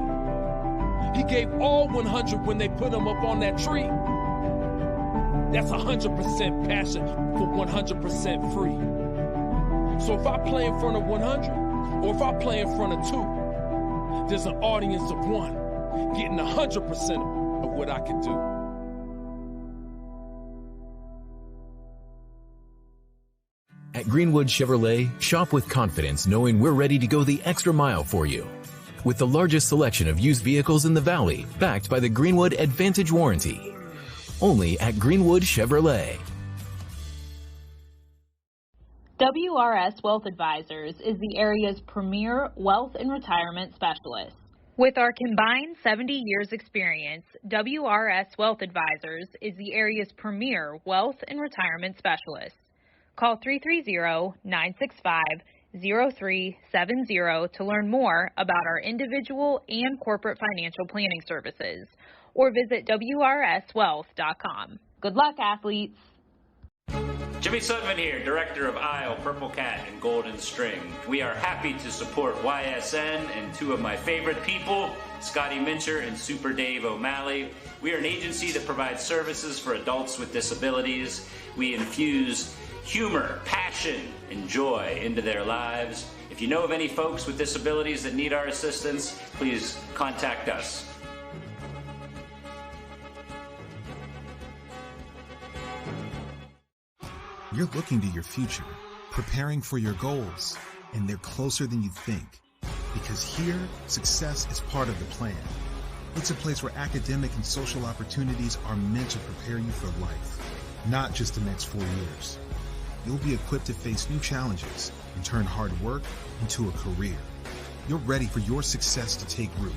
He gave all 100 when they put him up on that tree. That's 100% passion for 100% free. So if I play in front of 100, or if I play in front of 2, there's an audience of 1 getting 100% of what I can do. At Greenwood Chevrolet, shop with confidence knowing we're ready to go the extra mile for you. With the largest selection of used vehicles in the Valley, backed by the Greenwood Advantage Warranty. Only at Greenwood Chevrolet. WRS Wealth Advisors is the area's premier wealth and retirement specialist. With our combined 70 years experience, WRS Wealth Advisors is the area's premier wealth and retirement specialist. Call 330-965-0370 to learn more about our individual and corporate financial planning services, or visit WRSwealth.com. Good luck, athletes. Jimmy Sudman here, Director of Isle, Purple Cat, and Golden String. We are happy to support YSN and two of my favorite people, Scotty Mincher and Super Dave O'Malley. We are an agency that provides services for adults with disabilities. We infuse humor, passion, and joy into their lives. If you know of any folks with disabilities that need our assistance, please contact us. You're looking to your future, preparing for your goals, and they're closer than you think. Because here, success is part of the plan. It's a place where academic and social opportunities are meant to prepare you for life, not just the next 4 years. You'll be equipped to face new challenges and turn hard work into a career. You're ready for your success to take root.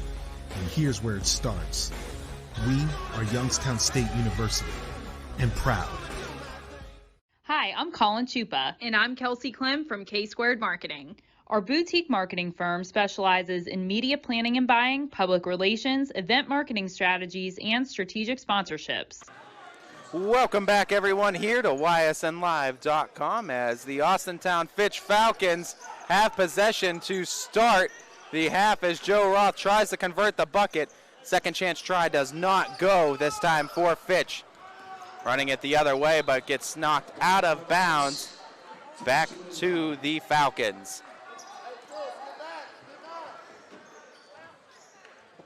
And here's where it starts. We are Youngstown State University, and proud. Hi, I'm Colin Chupa. And I'm Kelsey Clem from K-Squared Marketing. Our boutique marketing firm specializes in media planning and buying, public relations, event marketing strategies, and strategic sponsorships. Welcome back, everyone, here to ysnlive.com as the Austintown Fitch Falcons have possession to start the half as Joe Roth tries to convert the bucket. Second chance try does not go this time for Fitch. Running it the other way, but gets knocked out of bounds. Back to the Falcons.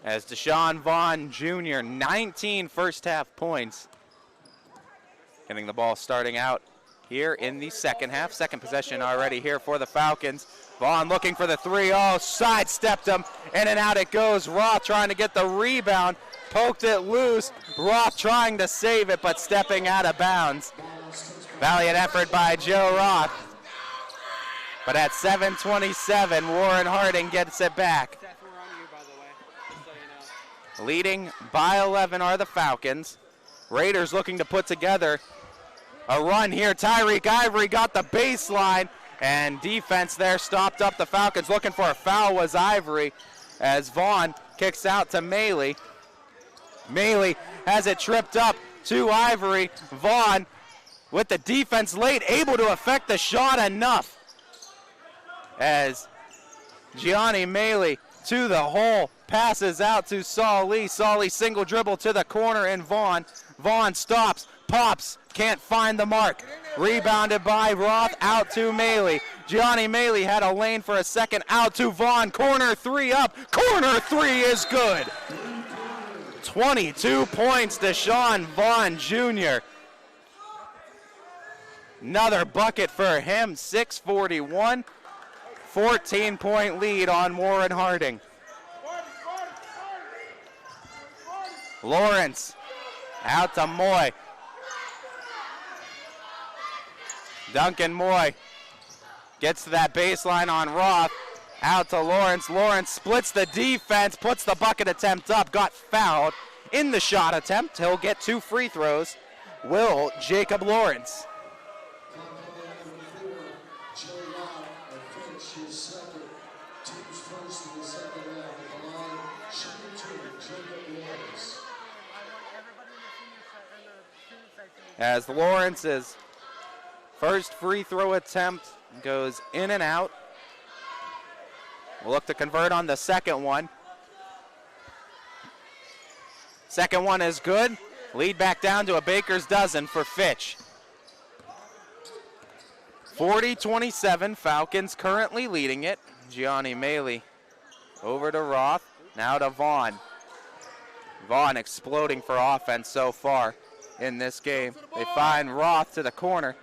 As Deshaun Vaughn Jr., 19 first half points. Getting the ball starting out here in the second half. Second possession already here for the Falcons. Vaughn looking for the 3-0, sidestepped him, in and out it goes. Roth trying to get the rebound, poked it loose. Roth trying to save it, but stepping out of bounds. Valiant effort by Joe Roth. But at 7:27, Warren Harding gets it back. Leading by 11 are the Falcons. Raiders looking to put together a run here. Tyreek Ivory got the baseline, and defense there stopped up the Falcons. Looking for a foul was Ivory as Vaughn kicks out to Maley. Maley has it tripped up to Ivory. Vaughn with the defense late, able to affect the shot enough as Gianni Maley to the hole, passes out to Saul Lee. Saul Lee single dribble to the corner and Vaughn. Vaughn stops, pops, can't find the mark. Rebounded by Roth, out to Maley. Gianni Maley had a lane for a second, out to Vaughn. Corner three up, corner three is good. 22 points, Deshaun Vaughn Jr. Another bucket for him, 6:41. 14-point lead on Warren Harding. Lawrence out to Moy. Duncan Moy gets to that baseline on Roth. Out to Lawrence. Lawrence splits the defense, puts the bucket attempt up, got fouled in the shot attempt. He'll get 2 free throws. Will Jacob Lawrence. As Lawrence's first free throw attempt goes in and out. We'll look to convert on the second one. Second one is good. Lead back down to a baker's dozen for Fitch. 40-27, Falcons currently leading it. Gianni Maley over to Roth, now to Vaughn. Vaughn exploding for offense so far in this game. They find Roth to the corner.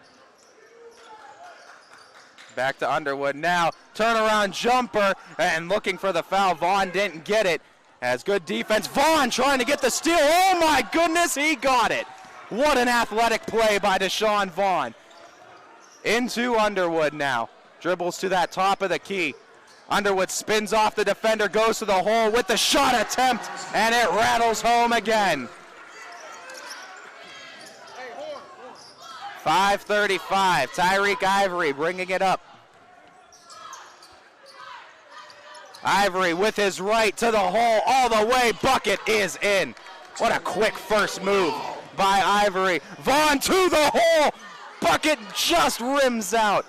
Back to Underwood now. Turnaround jumper and looking for the foul. Vaughn didn't get it. Has good defense. Vaughn trying to get the steal. Oh my goodness, he got it. What an athletic play by Deshaun Vaughn. Into Underwood now. Dribbles to that top of the key. Underwood spins off the defender, goes to the hole with the shot attempt, and it rattles home again. 5:35, Tyreek Ivory bringing it up. Ivory with his right to the hole, all the way, bucket is in. What a quick first move by Ivory. Vaughn to the hole, bucket just rims out.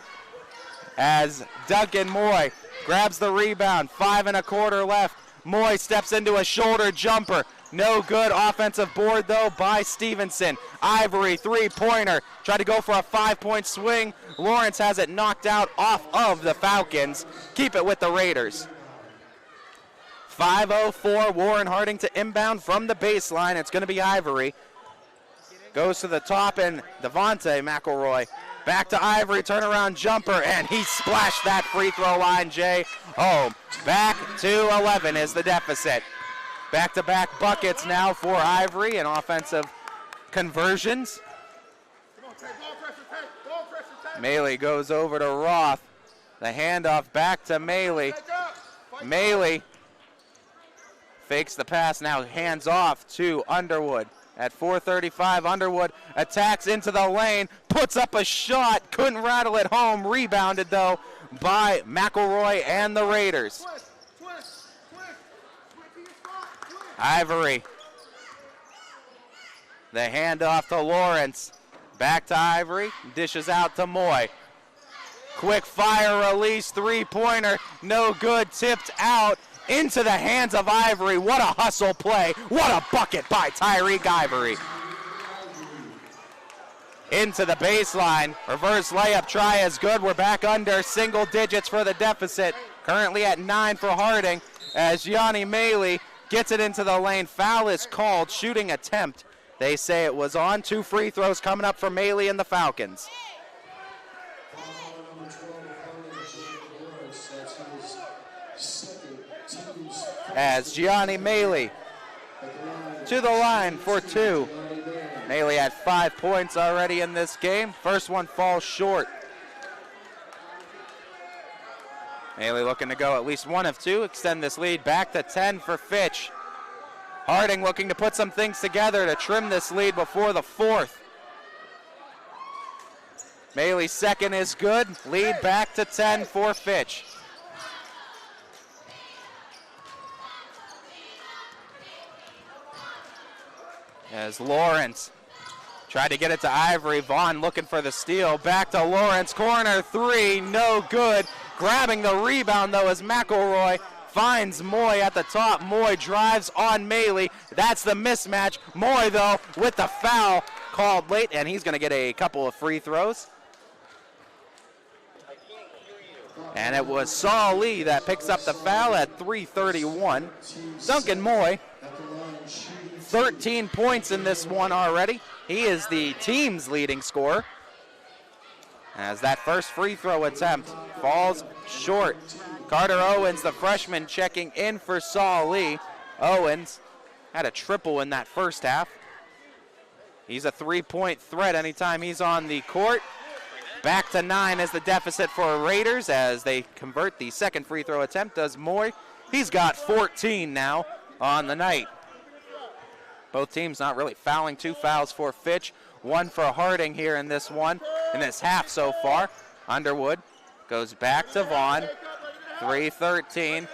As Duncan Moy grabs the rebound, 5 1/4 left. Moy steps into a shoulder jumper. No good. Offensive board, though, by Stevenson. Ivory, three-pointer. Tried to go for a 5-point swing. Lawrence has it knocked out off of the Falcons. Keep it with the Raiders. 5:04, Warren Harding to inbound from the baseline. It's going to be Ivory. Goes to the top, and Devontae McElroy. Back to Ivory, turnaround jumper, and he splashed that free throw line, Jay, home. Back to 11 is the deficit. Back-to-back buckets now for Ivory and offensive conversions. Maley goes over to Roth. The handoff back to Maley. Maley fakes the pass, now hands off to Underwood. At 4:35, Underwood attacks into the lane, puts up a shot, couldn't rattle it home. Rebounded, though, by McElroy and the Raiders. Ivory The handoff to Lawrence. Back to Ivory. Dishes out to Moy. Quick fire release, three-pointer. No good. Tipped out into the hands of Ivory. What a hustle play. What a bucket by Tyreek Ivory. Into the baseline. Reverse layup try is good. We're back under single digits for the deficit. Currently at 9 for Harding as Gianni Maley gets it into the lane. Foul is called. Shooting attempt. They say it was on. 2 free throws coming up for Maley and the Falcons. As Gianni Maley to the line for 2. Maley had 5 points already in this game. First one falls short. Maley looking to go at least 1 of 2, extend this lead back to 10 for Fitch. Harding looking to put some things together to trim this lead before the 4th. Maley's second is good. Lead back to 10 for Fitch. As Lawrence tried to get it to Ivory. Vaughn looking for the steal. Back to Lawrence. Corner 3. No good. Grabbing the rebound, though, as McElroy finds Moy at the top. Moy drives on Maley. That's the mismatch. Moy, though, with the foul called late, and he's going to get a couple of free throws. And it was Saul Lee that picks up the foul at 3:31. Duncan Moy, 13 points in this one already. He is the team's leading scorer. As that first free throw attempt falls short. Carter Owens, the freshman, checking in for Saul Lee. Owens had a triple in that first half. He's a 3-point threat anytime he's on the court. Back to 9 is the deficit for Raiders as they convert the second free throw attempt. Does Moy. He's got 14 now on the night. Both teams not really fouling. 2 fouls for Fitch. 1 for Harding here in this one, in this half so far. Underwood goes back to Vaughn. 3:13.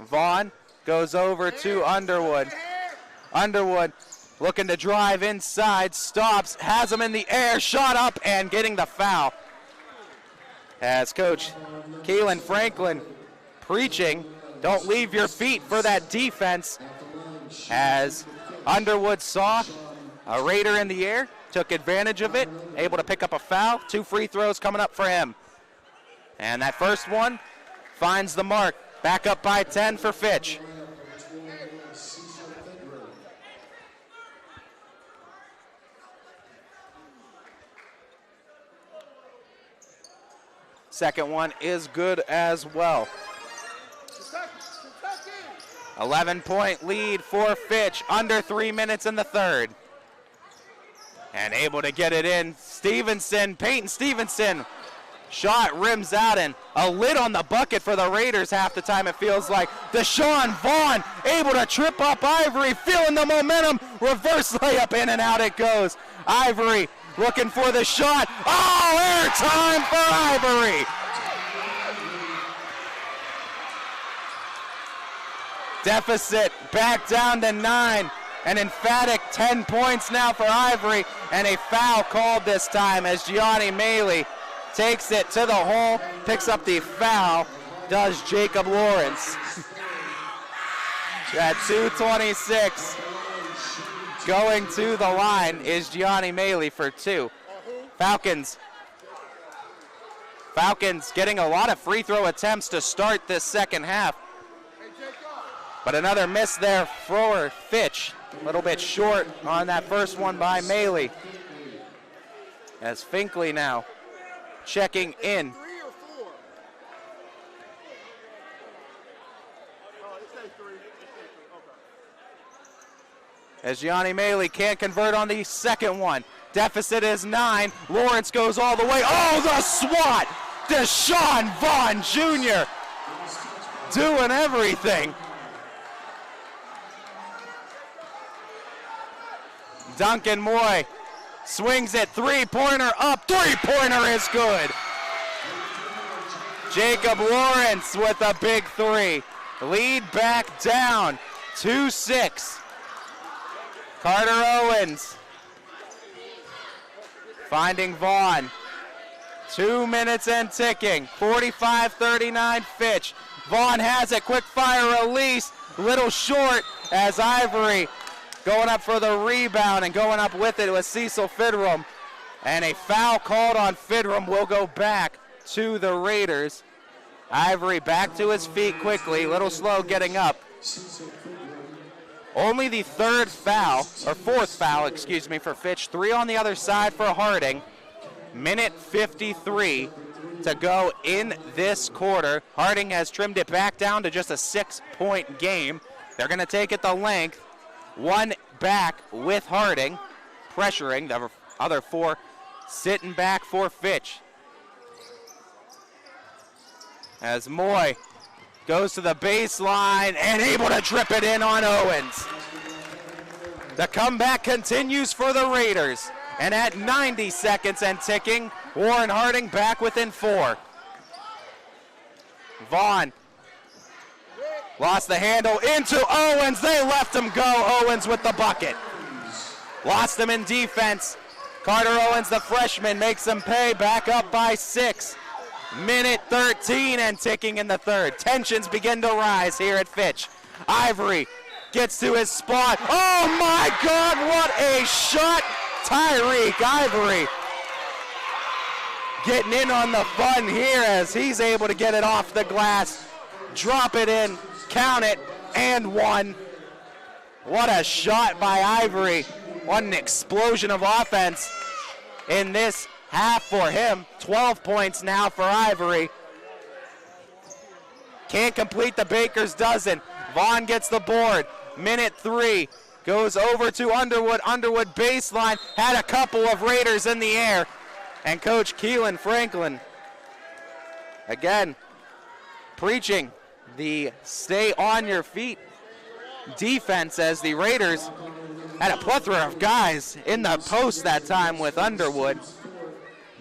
Vaughn goes over to Underwood. Underwood looking to drive inside, stops, has him in the air, shot up, and getting the foul. As Coach Keelan Franklin preaching, don't leave your feet for that defense. As Underwood saw a Raider in the air, took advantage of it, able to pick up a foul. 2 free throws coming up for him. And that first one finds the mark. Back up by 10 for Fitch. Second one is good as well. 11-point lead for Fitch. Under 3 minutes in the third. And able to get it in. Stevenson, Peyton Stevenson. Shot rims out and a lid on the bucket for the Raiders half the time it feels like. Deshaun Vaughn able to trip up Ivory, feeling the momentum. Reverse layup, in and out it goes. Ivory looking for the shot. Oh, air time for Ivory. Deficit back down to 9. An emphatic 10 points now for Ivory, and a foul called this time as Gianni Maley takes it to the hole, picks up the foul, does Jacob Lawrence. At 2:26, going to the line is Gianni Maley for 2. Falcons getting a lot of free throw attempts to start this second half. But another miss there for Fitch. A little bit short on that first one by Maley. As Finkley now checking in. As Gianni Maley can't convert on the second one. Deficit is 9. Lawrence goes all the way. Oh, the swat! Deshaun Vaughn Jr. doing everything. Duncan Moy swings it, 3-pointer up, 3-pointer is good. Jacob Lawrence with a big 3. Lead back down, 2-6. Carter Owens finding Vaughn. 2 minutes and ticking. 45-39 Fitch. Vaughn has it. Quick fire release. Little short as Ivory going up for the rebound, and going up with it was Cecil Fidrum. And a foul called on Fidrum will go back to the Raiders. Ivory back to his feet quickly. A little slow getting up. Only the fourth foul, for Fitch. 3 on the other side for Harding. Minute 53 to go in this quarter. Harding has trimmed it back down to just a 6-point game. They're going to take it the length. 1 back with Harding, pressuring. The other 4 sitting back for Fitch. As Moy goes to the baseline and able to trip it in on Owens. The comeback continues for the Raiders. And at 90 seconds and ticking, Warren Harding back within 4. Vaughn lost the handle into Owens. They left him go. Owens with the bucket. Lost him in defense. Carter Owens, the freshman, makes him pay. Back up by 6. Minute 13 and ticking in the third. Tensions begin to rise here at Fitch. Ivory gets to his spot. Oh my God, what a shot! Tyreek Ivory getting in on the fun here as he's able to get it off the glass, drop it in, count it, and 1. What a shot by Ivory. What an explosion of offense in this half for him. 12 points now for Ivory. Can't complete the Baker's dozen. Vaughn gets the board. Minute 3. Goes over to Underwood. Underwood baseline. Had a couple of Raiders in the air. And Coach Keelan Franklin, again, preaching the stay on your feet defense, as the Raiders had a plethora of guys in the post that time with Underwood.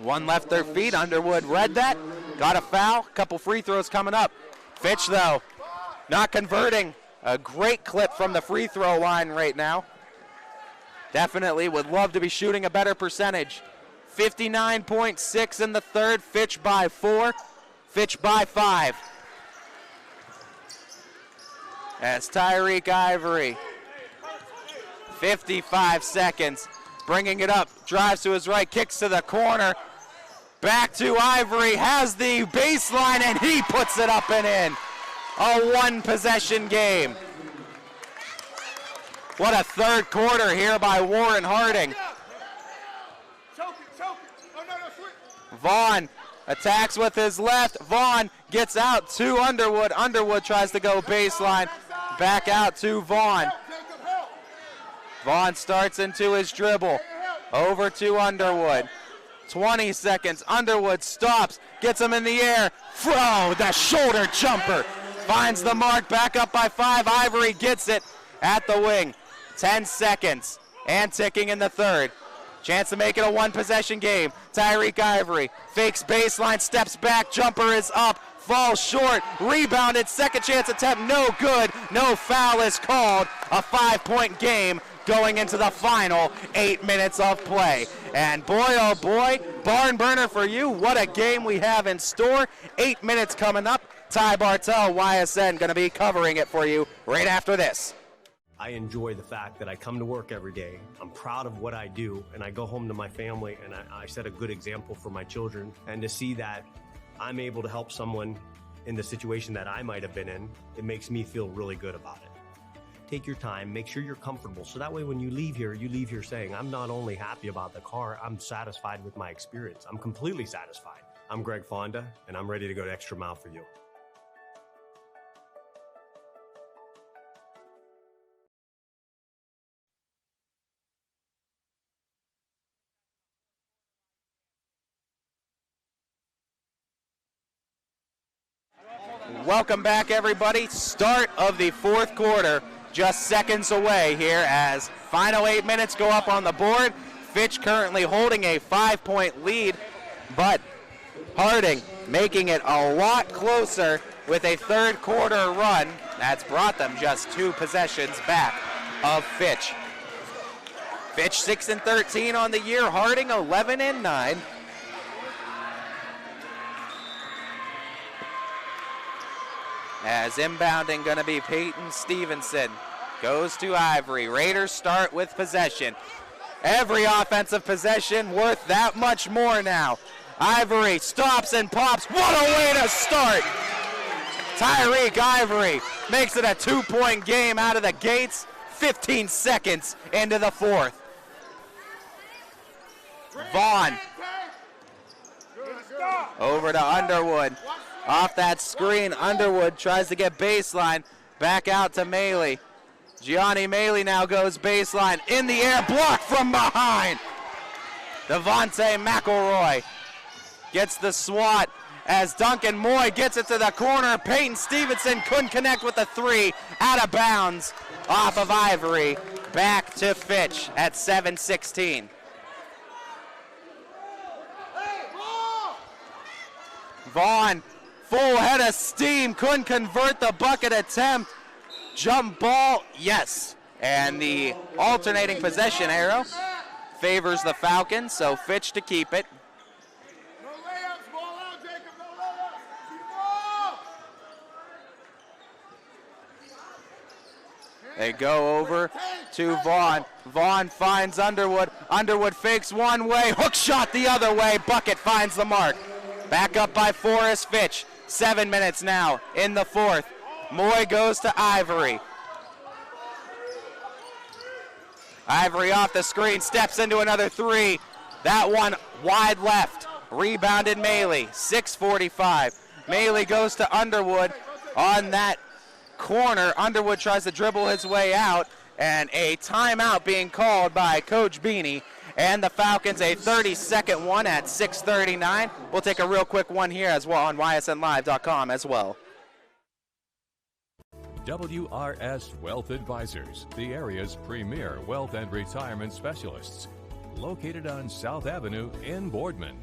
1 left their feet. Underwood read that. Got a foul. Couple free throws coming up. Fitch, though, not converting. A great clip from the free throw line right now. Definitely would love to be shooting a better percentage. 59.6 in the third. Fitch by 4. Fitch by 5. As Tyreek Ivory, 55 seconds, bringing it up, drives to his right, kicks to the corner. Back to Ivory, has the baseline, and he puts it up and in. A 1-possession game. What a third quarter here by Warren Harding. Vaughn attacks with his left. Vaughn gets out to Underwood. Underwood tries to go baseline. Back out to Vaughn. Vaughn starts into his dribble. Over to Underwood. 20 seconds. Underwood stops. Gets him in the air. The shoulder jumper. Finds the mark. Back up by 5. Ivory gets it at the wing. 10 seconds. And ticking in the third. Chance to make it a 1-possession game. Tyreek Ivory fakes baseline, steps back, jumper is up, falls short, rebounded, second chance attempt, no good, no foul is called. A 5-point game going into the final 8 minutes of play. And boy, oh boy, barn burner for you. What a game we have in store. 8 minutes coming up. Ty Bartel, YSN, going to be covering it for you right after this. I enjoy the fact that I come to work every day. I'm proud of what I do, and I go home to my family, and I set a good example for my children. And to see that I'm able to help someone in the situation that I might have been in, it makes me feel really good about it. Take your time, make sure you're comfortable, so that way when you leave here saying, I'm not only happy about the car, I'm satisfied with my experience. I'm completely satisfied. I'm Greg Fonda, and I'm ready to go the extra mile for you. Welcome back, everybody. Start of the fourth quarter, just seconds away here as final 8 minutes go up on the board. Fitch currently holding a 5-point lead, but Harding making it a lot closer with a third quarter run that's brought them just 2 possessions back of Fitch. Fitch 6-13 on the year. Harding 11-9. As inbounding going to be Peyton Stevenson. Goes to Ivory. Raiders start with possession. Every offensive possession worth that much more now. Ivory stops and pops. What a way to start! Tyreek Ivory makes it a 2-point game out of the gates. 15 seconds into the fourth. Vaughn over to Underwood. Off that screen, Underwood tries to get baseline. Back out to Maley. Gianni Maley now goes baseline. In the air, blocked from behind. Devontae McElroy gets the swat as Duncan Moy gets it to the corner. Peyton Stevenson couldn't connect with the three. Out of bounds off of Ivory. Back to Fitch at 7-16. Vaughn, full head of steam, couldn't convert the bucket attempt. Jump ball, yes. And the alternating possession arrow favors the Falcons, so Fitch to keep it. They go over to Vaughn. Vaughn finds Underwood. Underwood fakes one way, hook shot the other way. Bucket finds the mark. Back up by Forrest Fitch. 7 minutes now in the fourth. Moy goes to Ivory. Ivory off the screen, steps into another three. That one wide left. Rebounded Maley. 6:45. Maley goes to Underwood on that corner. Underwood tries to dribble his way out, and a timeout being called by Coach Beanie. And the Falcons, a 30-second one at 6:39. We'll take a real quick one here as well on ysnlive.com as well. WRS Wealth Advisors, the area's premier wealth and retirement specialists. Located on South Avenue in Boardman.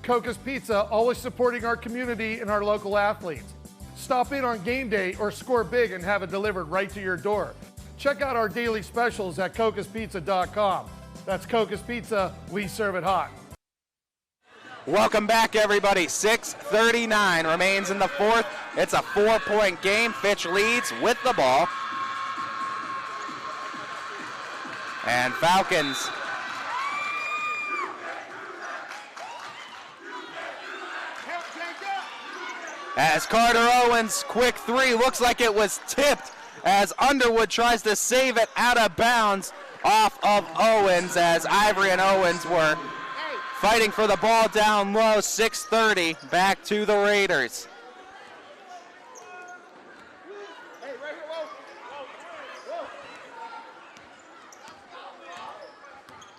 Coca's Pizza, always supporting our community and our local athletes. Stop in on game day or score big and have it delivered right to your door. Check out our daily specials at cocaspizza.com. That's Coca's Pizza, we serve it hot. Welcome back, everybody. 6:39 remains in the fourth. It's a 4-point game. Fitch leads with the ball. And Falcons as Carter Owens, quick three, looks like it was tipped as Underwood tries to save it out of bounds off of Owens as Ivory and Owens were fighting for the ball down low. 6:30, back to the Raiders.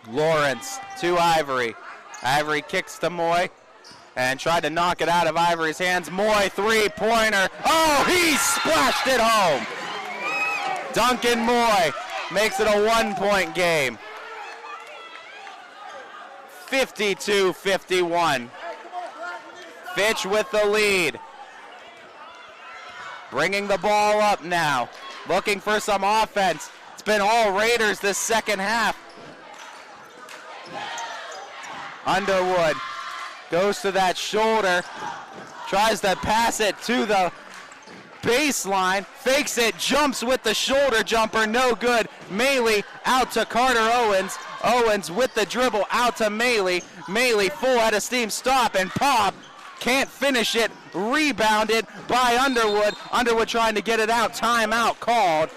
Lawrence to Ivory. Ivory kicks to Moy and tried to knock it out of Ivory's hands. Moy, three-pointer. Oh, he splashed it home. Duncan Moy makes it a 1-point game. 52-51. Fitch with the lead. Bringing the ball up now. Looking for some offense. It's been all Raiders this second half. Underwood goes to that shoulder. Tries to pass it to the baseline. Fakes it, jumps with the shoulder jumper. No good. Maley out to Carter Owens. Owens with the dribble out to Maley. Maley full head of steam, stop and pop. Can't finish it. Rebounded by Underwood. Underwood trying to get it out. Timeout called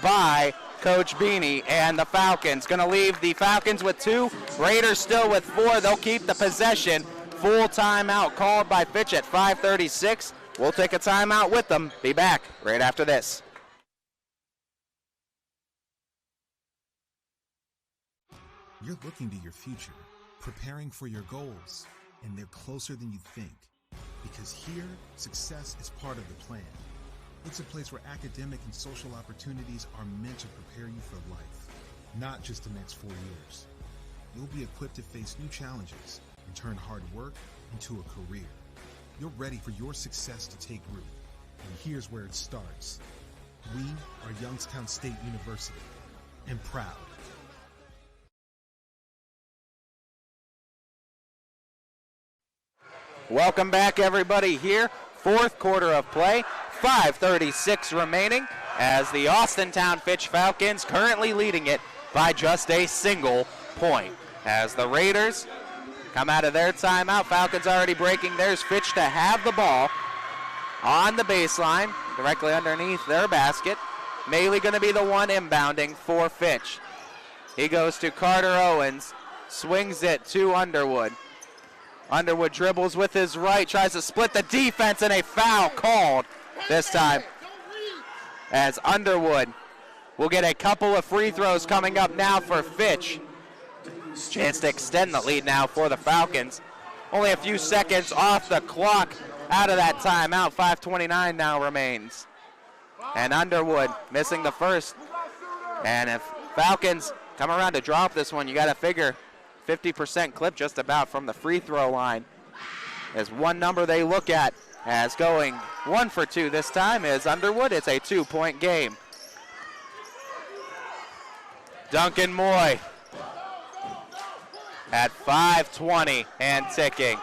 by Coach Beanie, and the Falcons. Going to leave the Falcons with 2. Raiders still with 4. They'll keep the possession. Full timeout called by Fitch at 5:36. We'll take a timeout with them. Be back right after this. You're looking to your future, preparing for your goals, and they're closer than you think. Because here, success is part of the plan. It's a place where academic and social opportunities are meant to prepare you for life, not just the next 4 years. You'll be equipped to face new challenges and turn hard work into a career. You're ready for your success to take root. And here's where it starts. We are Youngstown State University, and proud. Welcome back, everybody, here. Fourth quarter of play, 5:36 remaining, as the Austintown Fitch Falcons currently leading it by just a single point. As the Raiders come out of their timeout, Falcons already breaking theirs. Fitch to have the ball on the baseline, directly underneath their basket. Maley going to be the one inbounding for Fitch. He goes to Carter Owens, swings it to Underwood. Underwood dribbles with his right, tries to split the defense, and a foul called this time. As Underwood will get a couple of free throws coming up now for Fitch. Chance to extend the lead now for the Falcons. Only a few seconds off the clock out of that timeout. 5:29 now remains. And Underwood missing the first. And if Falcons come around to drop this one, you got to figure 50% clip just about from the free throw line. There's one number they look at as going 1 for 2 this time is Underwood. It's a 2-point game. Duncan Moy at 5:20 and ticking.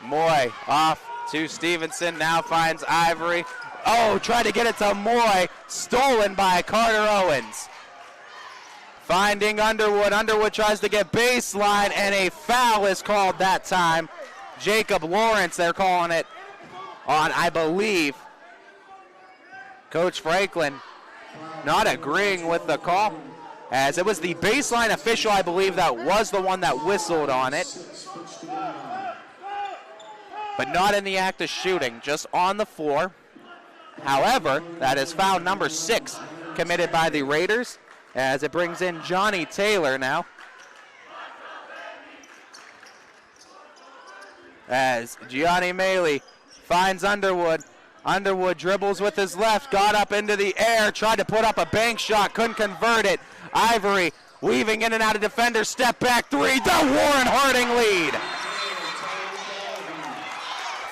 Moy off to Stevenson, now finds Ivory. Oh, tried to get it to Moy, stolen by Carter Owens. Finding Underwood. Underwood tries to get baseline, and a foul is called that time. Jacob Lawrence, they're calling it on, I believe, Coach Franklin not agreeing with the call, as it was the baseline official, I believe, that was the one that whistled on it. But not in the act of shooting, just on the floor. However, that is foul number 6 committed by the Raiders, as it brings in Johnny Taylor now. As Gianni Maley finds Underwood. Underwood dribbles with his left, got up into the air, tried to put up a bank shot, couldn't convert it. Ivory weaving in and out of defenders, step back three, the Warren Harding lead.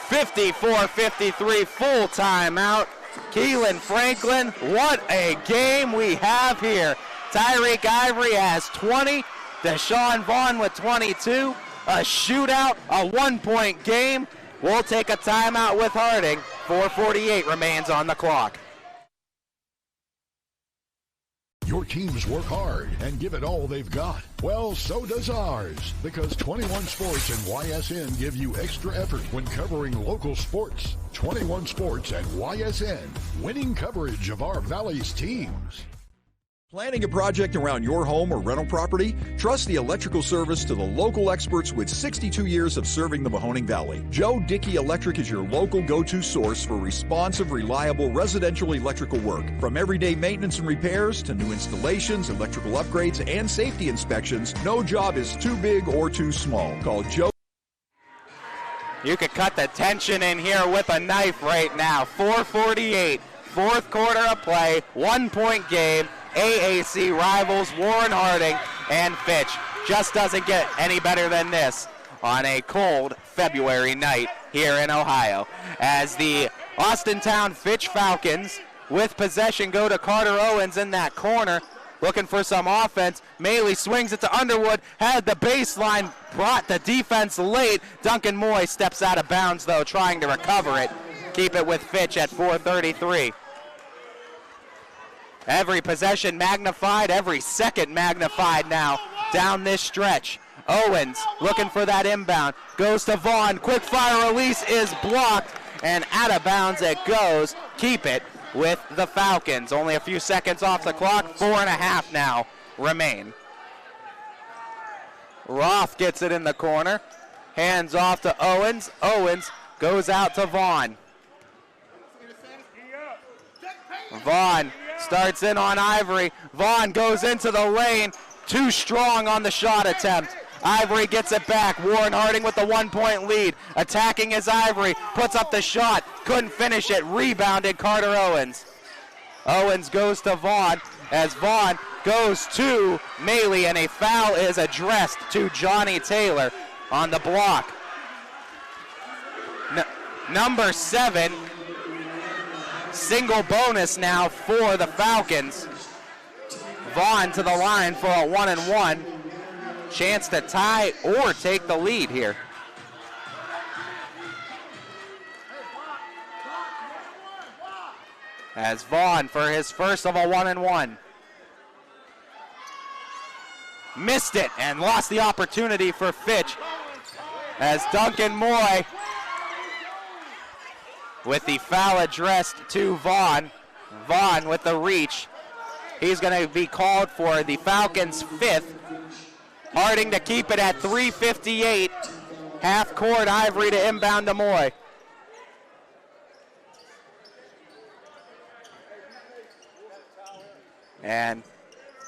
54-53, full timeout. Keelan Franklin, what a game we have here. Tyreek Ivory has 20, Deshaun Vaughn with 22, a shootout, a 1-point game. We'll take a timeout with Harding. 4:48 remains on the clock. Your teams work hard and give it all they've got. Well, so does ours, because 21 Sports and YSN give you extra effort when covering local sports. 21 Sports and YSN, winning coverage of our Valley's teams. Planning a project around your home or rental property? Trust the electrical service to the local experts with 62 years of serving the Mahoning Valley. Joe Dickey Electric is your local go-to source for responsive, reliable residential electrical work. From everyday maintenance and repairs to new installations, electrical upgrades, and safety inspections, no job is too big or too small. Call Joe. You could cut the tension in here with a knife right now. 4:48, fourth quarter of play, 1-point game. AAC rivals Warren Harding and Fitch. Just doesn't get any better than this on a cold February night here in Ohio. As the Austintown Fitch Falcons with possession go to Carter Owens in that corner, looking for some offense. Maley swings it to Underwood, had the baseline, brought the defense late. Duncan Moy steps out of bounds though, trying to recover it. Keep it with Fitch at 4:33. Every possession magnified, every second magnified now down this stretch. Owens looking for that inbound, goes to Vaughn, quick fire release is blocked, and out of bounds it goes. Keep it with the Falcons. Only a few seconds off the clock, 4.5 now remain. Roth gets it in the corner, hands off to Owens. Owens goes out to Vaughn. Vaughn starts in on Ivory. Vaughn goes into the lane. Too strong on the shot attempt. Ivory gets it back. Warren Harding with the 1-point lead. Attacking is Ivory. Puts up the shot. Couldn't finish it. Rebounded Carter Owens. Owens goes to Vaughn as Vaughn goes to Maley, and a foul is addressed to Johnny Taylor on the block. Number 7 single bonus now for the Falcons. Vaughn to the line for a 1-and-1. Chance to tie or take the lead here. As Vaughn for his first of a 1-and-1. Missed it and lost the opportunity for Fitch. As Duncan Moy with the foul addressed to Vaughn. Vaughn with the reach. He's going to be called for the Falcons' 5th. Harding to keep it at 3:58. Half court, Ivory to inbound to Moy. And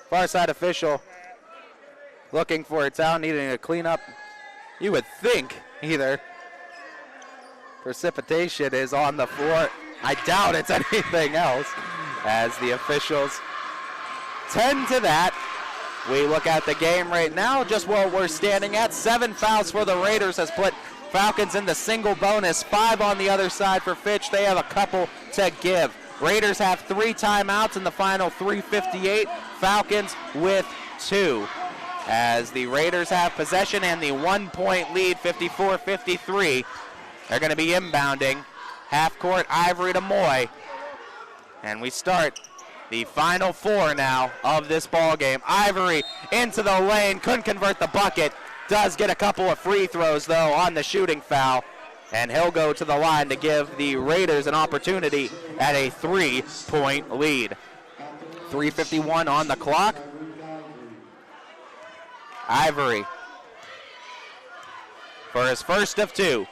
far side official looking for a foul, needing a cleanup. You would think either precipitation is on the floor. I doubt it's anything else, as the officials tend to that. We look at the game right now, just where we're standing at. 7 fouls for the Raiders has put Falcons in the single bonus. 5 on the other side for Fitch. They have a couple to give. Raiders have 3 timeouts in the final 3:58. Falcons with 2. As the Raiders have possession and the 1-point lead, 54-53. They're going to be inbounding. Half court, Ivory to Moy. And we start the final 4 now of this ball game. Ivory into the lane, couldn't convert the bucket. Does get a couple of free throws, though, on the shooting foul. And he'll go to the line to give the Raiders an opportunity at a 3-point lead. 3:51 on the clock. Ivory for his first of 2.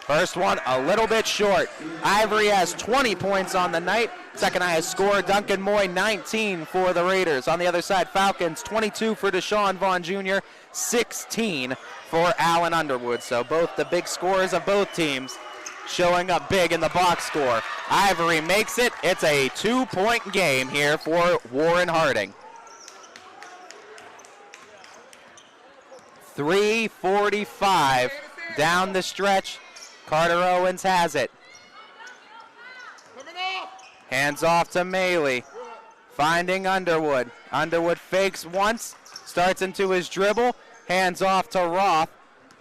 First one a little bit short. Ivory has 20 points on the night. Second highest score, Duncan Moy, 19 for the Raiders. On the other side, Falcons, 22 for Deshaun Vaughn Jr., 16 for Allen Underwood. So both the big scorers of both teams showing up big in the box score. Ivory makes it. It's a 2-point game here for Warren Harding. 3:45 down the stretch. Carter Owens has it. Hands off to Maley. Finding Underwood. Underwood fakes once. Starts into his dribble. Hands off to Roth.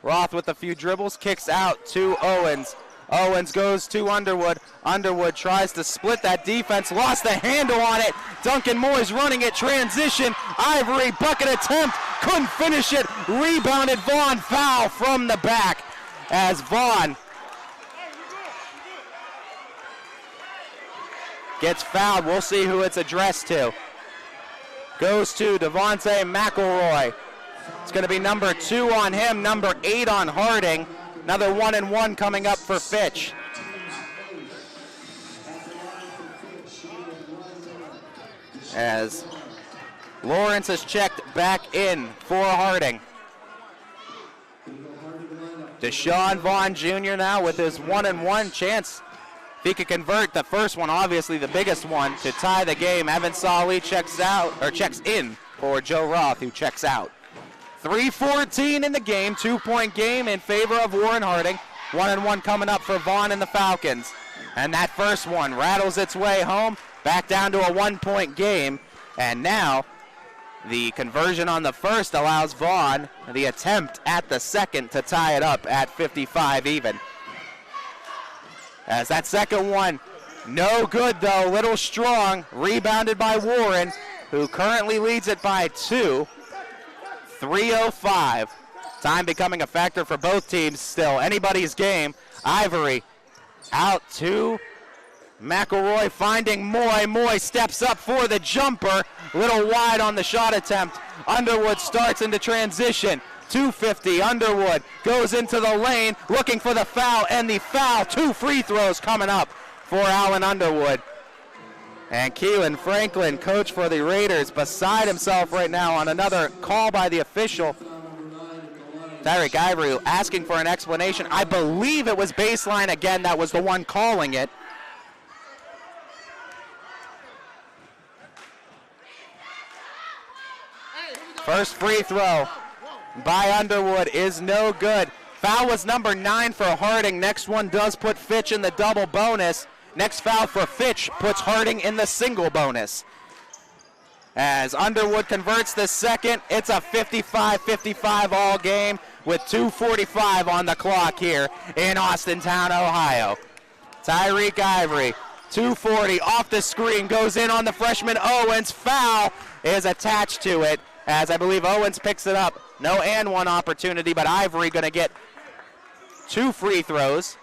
Roth with a few dribbles. Kicks out to Owens. Owens goes to Underwood. Underwood tries to split that defense. Lost the handle on it. Duncan Moy's running it. Transition. Ivory bucket attempt. Couldn't finish it. Rebounded Vaughn. Foul from the back. As Vaughn gets fouled. We'll see who it's addressed to. Goes to Devontae McElroy. It's going to be number 2 on him, number 8 on Harding. Another 1-and-1 coming up for Fitch. As Lawrence has checked back in for Harding. Deshaun Vaughn Jr. now with his 1-and-1 chance. If he could convert the first one, obviously the biggest one, to tie the game. Evan Solly checks in for Joe Roth, who checks out. 3:14 in the game, 2-point game in favor of Warren Harding. 1-and-1 coming up for Vaughn and the Falcons. And that first one rattles its way home, back down to a 1-point game. And now the conversion on the first allows Vaughn the attempt at the second to tie it up at 55 even. As that second one, no good though, little strong, rebounded by Warren, who currently leads it by 2. 3:05. Time becoming a factor for both teams still. Anybody's game. Ivory out to McElroy finding Moy. Moy steps up for the jumper. Little wide on the shot attempt. Underwood starts into transition. 250. Underwood goes into the lane looking for the foul, and the foul. 2 free throws coming up for Allen Underwood. And Keelan Franklin, coach for the Raiders, beside himself right now on another call by the official. Tyreek Ivory asking for an explanation. I believe it was baseline again. That was the one calling it. First free throw by Underwood is no good. Foul was number 9 for Harding. Next one does put Fitch in the double bonus. Next foul for Fitch puts Harding in the single bonus. As Underwood converts the second, it's a 55-55 all game with 2:45 on the clock here in Austintown, Ohio. Tyreek Ivory, 240 off the screen, goes in on the freshman Owens. Foul is attached to it, as I believe Owens picks it up. No and one opportunity, but Ivory going to get 2 free throws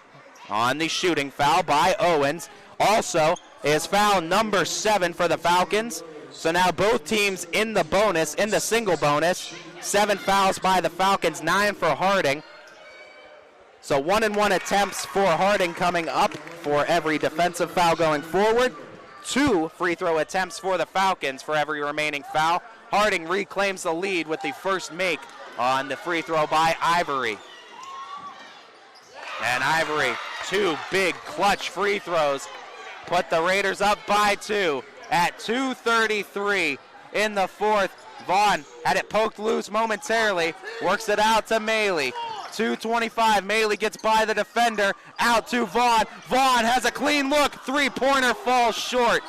on the shooting foul by Owens. Also is foul number 7 for the Falcons. So now both teams in the bonus, in the single bonus. 7 fouls by the Falcons, 9 for Harding. So 1-and-1 attempts for Harding coming up for every defensive foul going forward. 2 free throw attempts for the Falcons for every remaining foul. Harding reclaims the lead with the first make on the free throw by Ivory. And Ivory, 2 big clutch free throws, put the Raiders up by 2 at 2:33 in the fourth. Vaughn had it poked loose momentarily, works it out to Maley. 2:25, Maley gets by the defender, out to Vaughn. Vaughn has a clean look, 3-pointer falls short.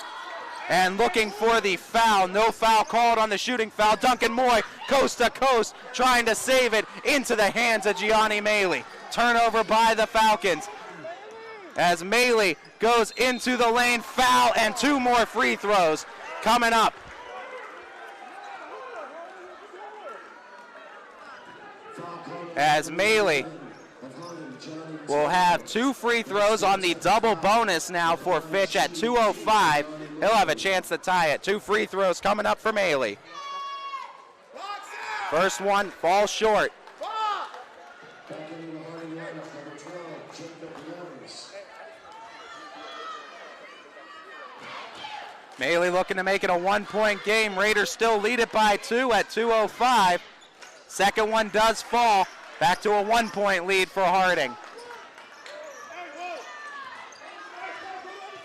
And looking for the foul, no foul called on the shooting foul. Duncan Moy, coast to coast, trying to save it into the hands of Gianni Maley. Turnover by the Falcons. As Maley goes into the lane, foul, and 2 more free throws coming up. As Maley will have 2 free throws on the double bonus now for Fitch at 2:05. He'll have a chance to tie it. 2 free throws coming up for Maley. First one falls short. Maley looking to make it a 1-point game. Raiders still lead it by 2 at 2:05. Second one does fall. Back to a 1-point lead for Harding.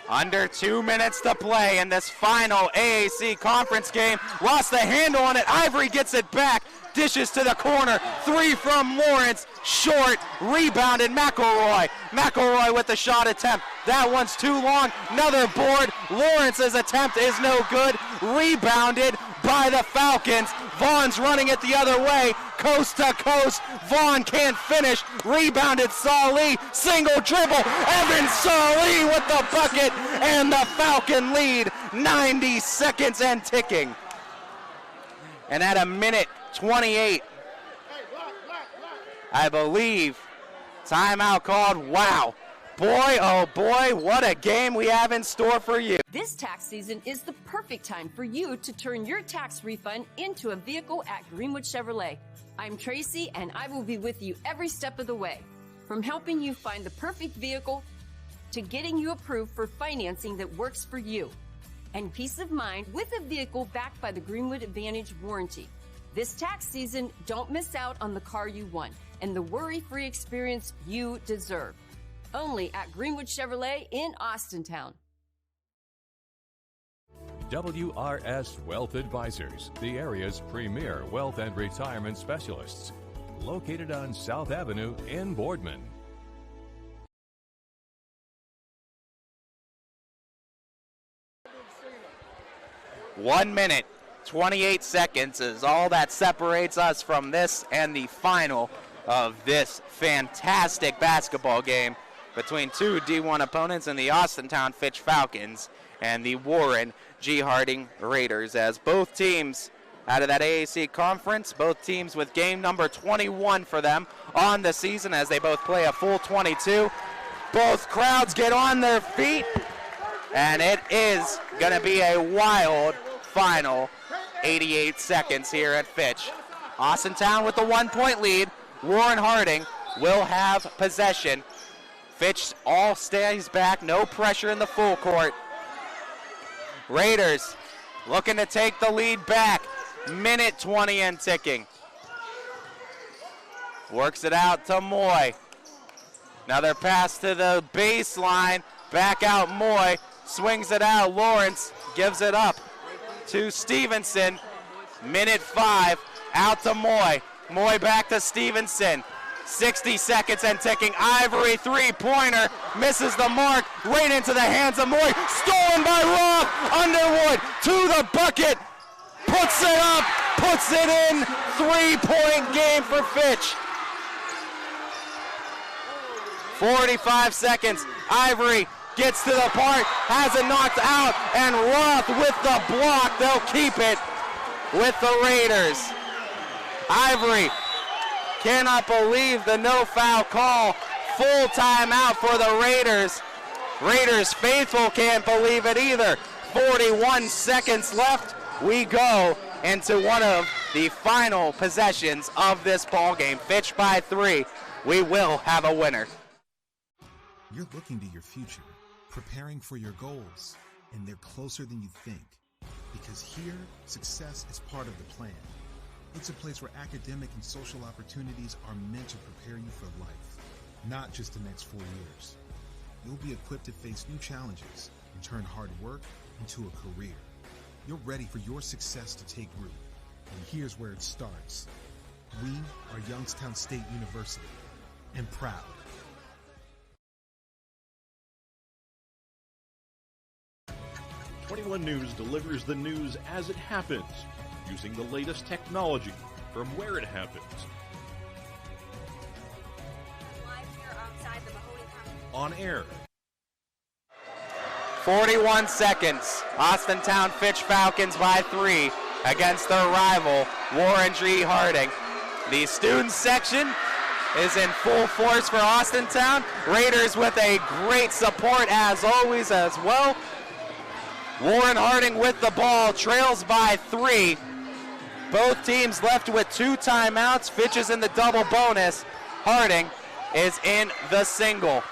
Under 2 minutes to play in this final AAC conference game. Lost the handle on it. Ivory gets it back. Dishes to the corner. 3 from Lawrence. Short. Rebounded McElroy. McElroy with the shot attempt. That one's too long. Another board. Lawrence's attempt is no good. Rebounded by the Falcons. Vaughn's running it the other way. Coast to coast. Vaughn can't finish. Rebounded Salih. Single dribble. Evan Salih with the bucket. And the Falcon lead. 90 seconds and ticking. And at 1:28, I believe, timeout called. Wow. Boy, oh boy, what a game we have in store for you. This tax season is the perfect time for you to turn your tax refund into a vehicle at Greenwood Chevrolet. I'm Tracy, and I will be with you every step of the way, from helping you find the perfect vehicle to getting you approved for financing that works for you, and peace of mind with a vehicle backed by the Greenwood Advantage warranty. This tax season, don't miss out on the car you want and the worry-free experience you deserve. Only at Greenwood Chevrolet in Austintown. WRS Wealth Advisors, the area's premier wealth and retirement specialists. Located on South Avenue in Boardman. One minute, 28 seconds is all that separates us from this and the final of this fantastic basketball game between 2 D1 opponents in the Austintown Fitch Falcons and the Warren G. Harding Raiders, as both teams out of that AAC conference, both teams with game number 21 for them on the season as they both play a full 22. Both crowds get on their feet, and it is going to be a wild final 88 seconds here at Fitch. Austintown with the 1-point lead. Warren Harding will have possession. Fitch all stays back, no pressure in the full court. Raiders looking to take the lead back. Minute 20 and ticking. Works it out to Moy. Another pass to the baseline. Back out Moy. Swings it out. Lawrence gives it up to Stevenson. Minute 5. Out to Moy. Moy back to Stevenson. 60 seconds and ticking. Ivory three-pointer misses the mark right into the hands of Moy. Stolen by Roth. Underwood to the bucket. Puts it up. Puts it in. 3-point game for Fitch. 45 seconds. Ivory gets to the park. Has it knocked out. And Roth with the block. They'll keep it with the Raiders. Ivory cannot believe the no foul call. Full timeout for the Raiders. Raiders faithful can't believe it either. 41 seconds left. We go into one of the final possessions of this ball game. Fitch by 3. We will have a winner. You're looking to your future, preparing for your goals, and they're closer than you think. Because here, success is part of the plan. It's a place where academic and social opportunities are meant to prepare you for life, not just the next 4 years. You'll be equipped to face new challenges and turn hard work into a career. You're ready for your success to take root. And here's where it starts. We are Youngstown State University, and proud. #21 News delivers the news as it happens, using the latest technology from where it happens. Live here outside the Mahoney County. On air. 41 seconds. Austintown Fitch Falcons by 3 against their rival, Warren G. Harding. The student section is in full force for Austintown. Raiders with a great support as always as well. Warren Harding with the ball, trails by 3. Both teams left with 2 timeouts. Fitch is in the double bonus. Harding is in the single.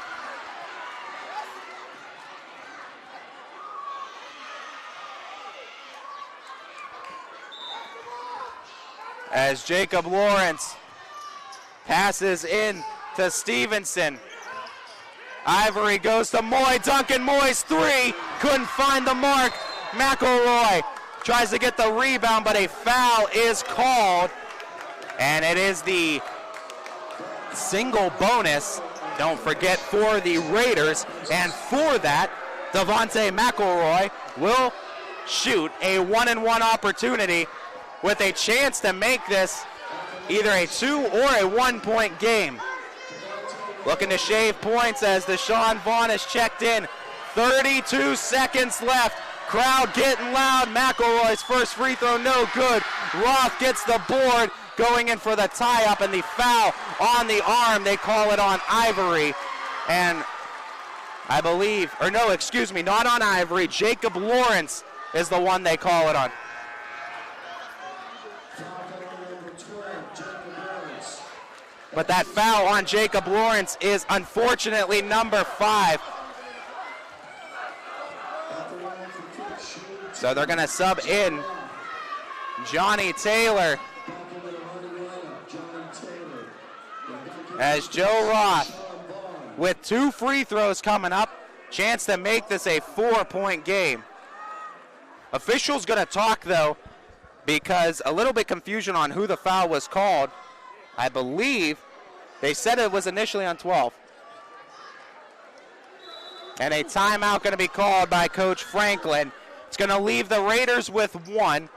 As Jacob Lawrence passes in to Stevenson. Ivory goes to Moy. Duncan Moy's 3. Couldn't find the mark. McElroy tries to get the rebound, but a foul is called. And it is the single bonus, don't forget, for the Raiders. And for that, Devontae McElroy will shoot a 1-and-1 opportunity with a chance to make this either a 2 or a 1-point game. Looking to shave points as Deshaun Vaughn is checked in. 32 seconds left. Crowd getting loud. McElroy's first free throw, no good. Roth gets the board, going in for the tie-up, and the foul on the arm. They call it on Ivory. And I believe, or no, excuse me, not on Ivory. Jacob Lawrence is the one they call it on. But that foul on Jacob Lawrence is unfortunately number 5. So they're going to sub in Johnny Taylor as Joe Roth with 2 free throws coming up. Chance to make this a 4-point game. Officials going to talk though, because a little bit confusion on who the foul was called. I believe they said it was initially on 12. And a timeout going to be called by Coach Franklin. It's going to leave the Raiders with 1.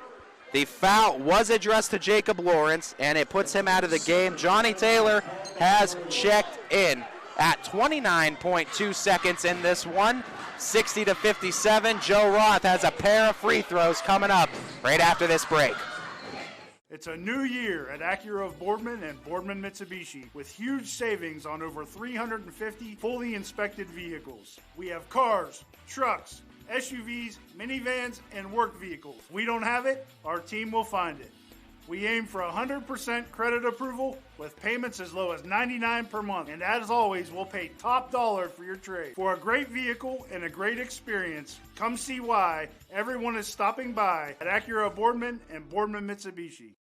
The foul was addressed to Jacob Lawrence, and it puts him out of the game. Johnny Taylor has checked in at 29.2 seconds in this one. 60-57. Joe Roth has a pair of free throws coming up right after this break. It's a new year at Acura of Boardman and Boardman Mitsubishi with huge savings on over 350 fully inspected vehicles. We have cars, trucks, SUVs, minivans, and work vehicles. We don't have it, our team will find it. We aim for 100% credit approval with payments as low as $99 per month. And as always, we'll pay top dollar for your trade. For a great vehicle and a great experience, come see why everyone is stopping by at Acura Boardman and Boardman Mitsubishi.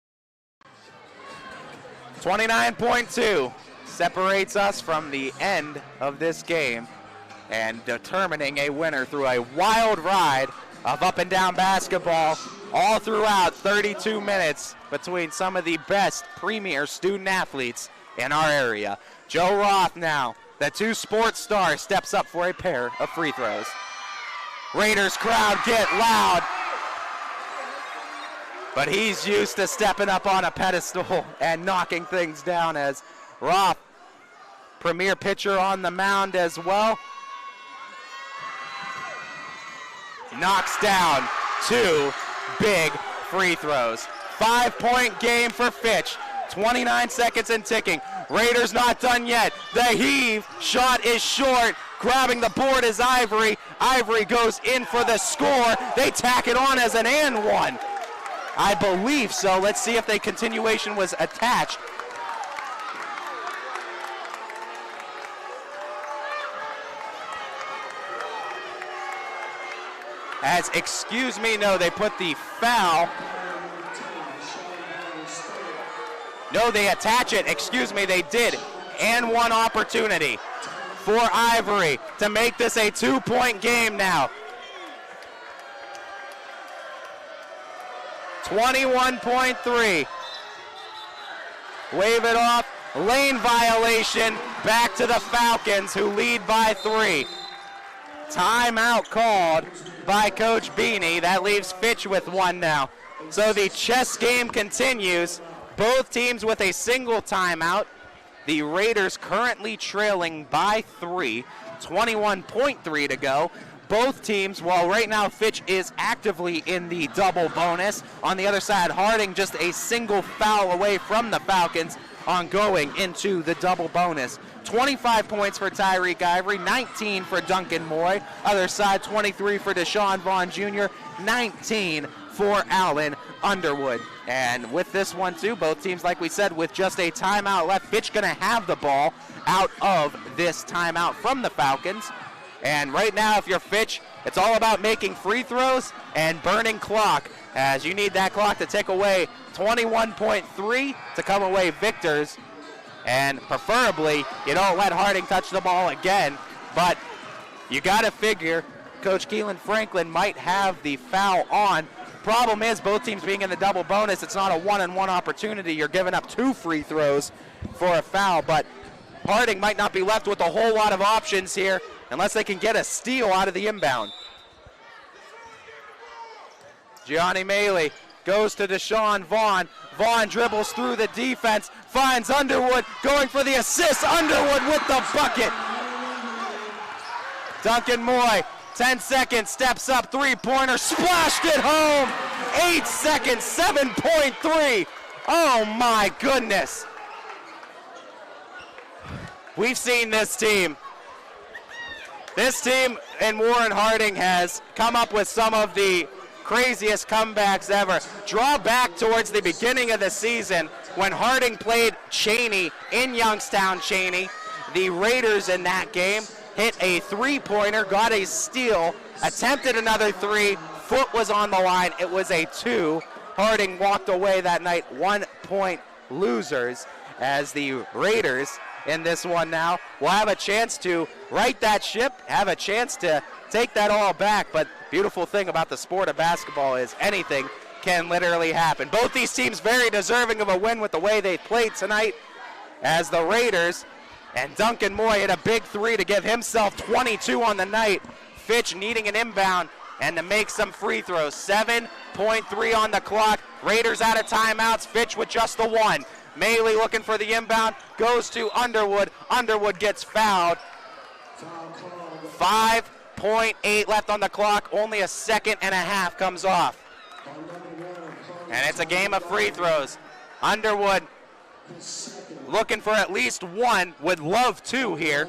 29.2 separates us from the end of this game and determining a winner through a wild ride of up and down basketball. all throughout 32 minutes between some of the best premier student athletes in our area. Joe Roth now, the 2 sports star, steps up for a pair of free throws. Raiders crowd get loud, but he's used to stepping up on a pedestal and knocking things down as Roth, premier pitcher on the mound as well, knocks down 2 big free throws. 5-point game for Fitch. 29 seconds and ticking. Raiders not done yet. The heave shot is short. Grabbing the board is Ivory. Ivory goes in for the score. They tack it on as an and one. I believe so. Let's see if the continuation was attached. As, excuse me, no, they put the foul. No, they attach it. Excuse me, they did. And one opportunity for Ivory to make this a 2-point game now. 21.3. Wave it off. Lane violation. Back to the Falcons, who lead by 3. Timeout called by Coach Beanie. That leaves Fitch with 1 now. So the chess game continues. Both teams with a single timeout. The Raiders currently trailing by 3. 21.3 to go. Both teams, while right now Fitch is actively in the double bonus. On the other side, Harding just a single foul away from the Falcons on going into the double bonus. 25 points for Tyreek Ivory, 19 for Duncan Moy. Other side, 23 for Deshaun Vaughn Jr., 19 for Allen Underwood. And with this one too, both teams, like we said, with just a timeout left, Fitch gonna have the ball out of this timeout from the Falcons. And right now, if you're Fitch, it's all about making free throws and burning clock, as you need that clock to take away 21.3 to come away victors. And preferably, you don't let Harding touch the ball again. But you got to figure Coach Keelan Franklin might have the foul on. Problem is, both teams being in the double bonus, it's not a one-on-one opportunity. You're giving up 2 free throws for a foul. But Harding might not be left with a whole lot of options here unless they can get a steal out of the inbound. Gianni Maley goes to Deshaun Vaughn. Vaughn dribbles through the defense, finds Underwood, going for the assist. Underwood with the bucket. Duncan Moy, 10 seconds, steps up, 3-pointer, splashed it home. 8 seconds, 7.3. Oh my goodness. We've seen this team. This team in Warren Harding has come up with some of the craziest comebacks ever. Draw back towards the beginning of the season when Harding played Cheney in Youngstown Cheney. The Raiders in that game hit a 3-pointer, got a steal, attempted another 3, foot was on the line, it was a 2. Harding walked away that night 1-point losers, as the Raiders in this one now will have a chance to right that ship, have a chance to take that all back. But beautiful thing about the sport of basketball is anything can literally happen. Both these teams very deserving of a win with the way they played tonight, as the Raiders and Duncan Moy hit a big 3 to give himself 22 on the night. Fitch needing an inbound and to make some free throws. 7.3 on the clock. Raiders out of timeouts. Fitch with just the 1. Maley looking for the inbound, goes to Underwood. Underwood gets fouled. 5.8 left on the clock. Only a second and a half comes off. And it's a game of free throws. Underwood looking for at least 1, would love 2 here.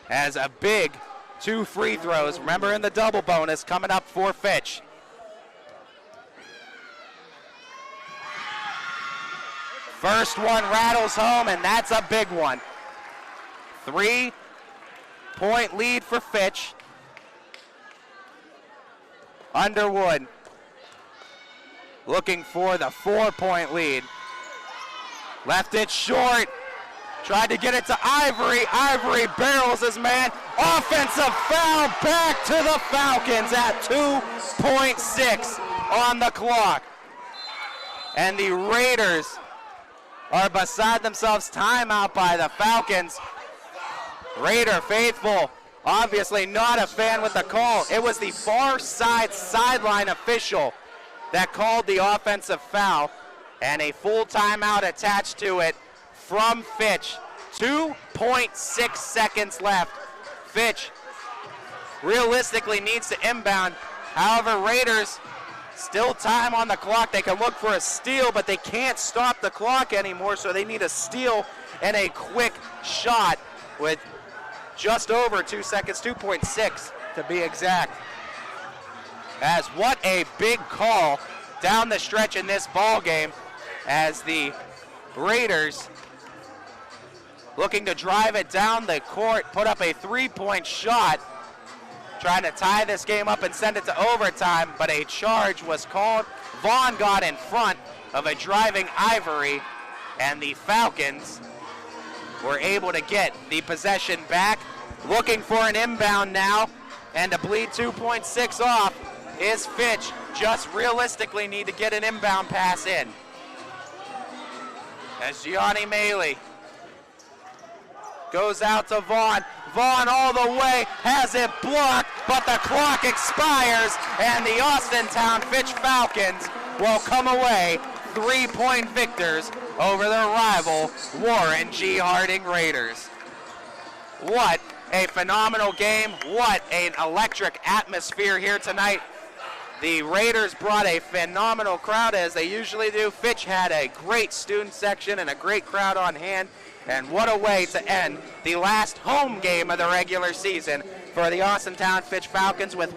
As a big 2 free throws. Remember, in the double bonus coming up for Fitch. First one rattles home, and that's a big one. 3-point lead for Fitch. Underwood looking for the 4-point lead. Left it short. Tried to get it to Ivory. Ivory barrels his man. Offensive foul back to the Falcons at 2.6 on the clock. And the Raiders are beside themselves. Timeout by the Falcons. Raider faithful, obviously not a fan with the call. It was the far side sideline official that called the offensive foul, and a full timeout attached to it from Fitch. 2.6 seconds left. Fitch realistically needs to inbound. However, Raiders, still time on the clock. They can look for a steal, but they can't stop the clock anymore, so they need a steal and a quick shot with just over 2 seconds, 2.6 to be exact. As what a big call down the stretch in this ball game, as the Raiders looking to drive it down the court, put up a 3-point shot, trying to tie this game up and send it to overtime, but a charge was called. Vaughn got in front of a driving Ivory, and the Falcons were able to get the possession back. Looking for an inbound now, and to bleed 2.6 off is Fitch. Just realistically need to get an inbound pass in. As Gianni Maley goes out to Vaughn. Vaughn all the way, has it blocked, but the clock expires, and the Austintown Fitch Falcons will come away 3-point victors over their rival Warren G. Harding Raiders. What a phenomenal game. What an electric atmosphere here tonight. The Raiders brought a phenomenal crowd, as they usually do. Fitch had a great student section and a great crowd on hand. And what a way to end the last home game of the regular season for the Austintown Fitch Falcons, with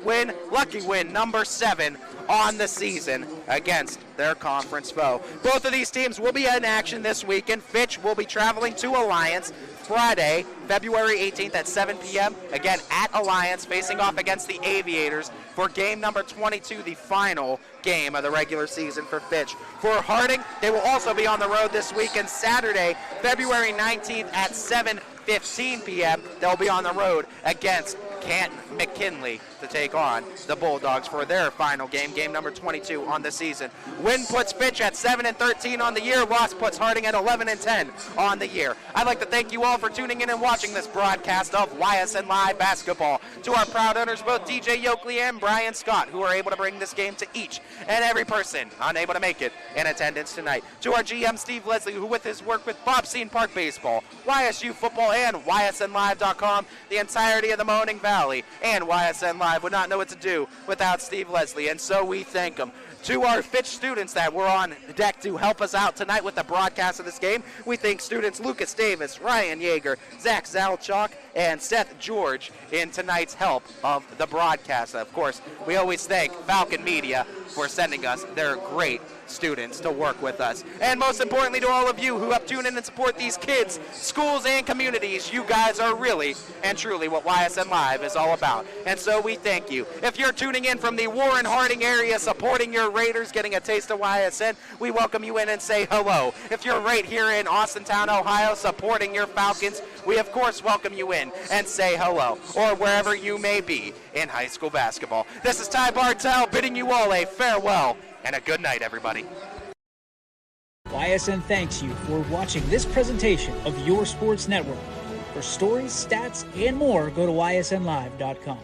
lucky win number 7 on the season against their conference foe. Both of these teams will be in action this weekend. Fitch will be traveling to Alliance Friday, February 18th at 7 p.m. Again at Alliance, facing off against the Aviators for game number 22, the final game of the regular season for Fitch. For Harding, they will also be on the road this weekend, Saturday, February 19th at 7:15 p.m. They'll be on the road against Canton McKinley to take on the Bulldogs for their final game, game number 22 on the season. Win puts Fitch at 7-13 on the year. Loss puts Harding at 11-10 on the year. I'd like to thank you all for tuning in and watching this broadcast of YSN Live Basketball. To our proud owners, both DJ Yoakley and Brian Scott, who are able to bring this game to each and every person unable to make it in attendance tonight. To our GM, Steve Leslie, who with his work with Bobseen Park Baseball, YSU Football, and YSNLive.com, the entirety of the Mahoning Valley and YSN Live would not know what to do without Steve Leslie, and so we thank him. To our Fitch students that were on deck to help us out tonight with the broadcast of this game, we thank students Lucas Davis, Ryan Yeager, Zach Zalchuk, and Seth George in tonight's help of the broadcast. Of course, we always thank Falcon Media for sending us their great students to work with us. And most importantly, to all of you who have tuned in and support these kids, schools, and communities, you guys are really and truly what YSN Live is all about. And so we thank you. If you're tuning in from the Warren Harding area supporting your Raiders, getting a taste of YSN, we welcome you in and say hello. If you're right here in Austintown, Ohio, supporting your Falcons, we of course welcome you in and say hello, or wherever you may be in high school basketball. This is Ty Bartell bidding you all a farewell and a good night, everybody. YSN thanks you for watching this presentation of your sports network. For stories, stats, and more, go to ysnlive.com.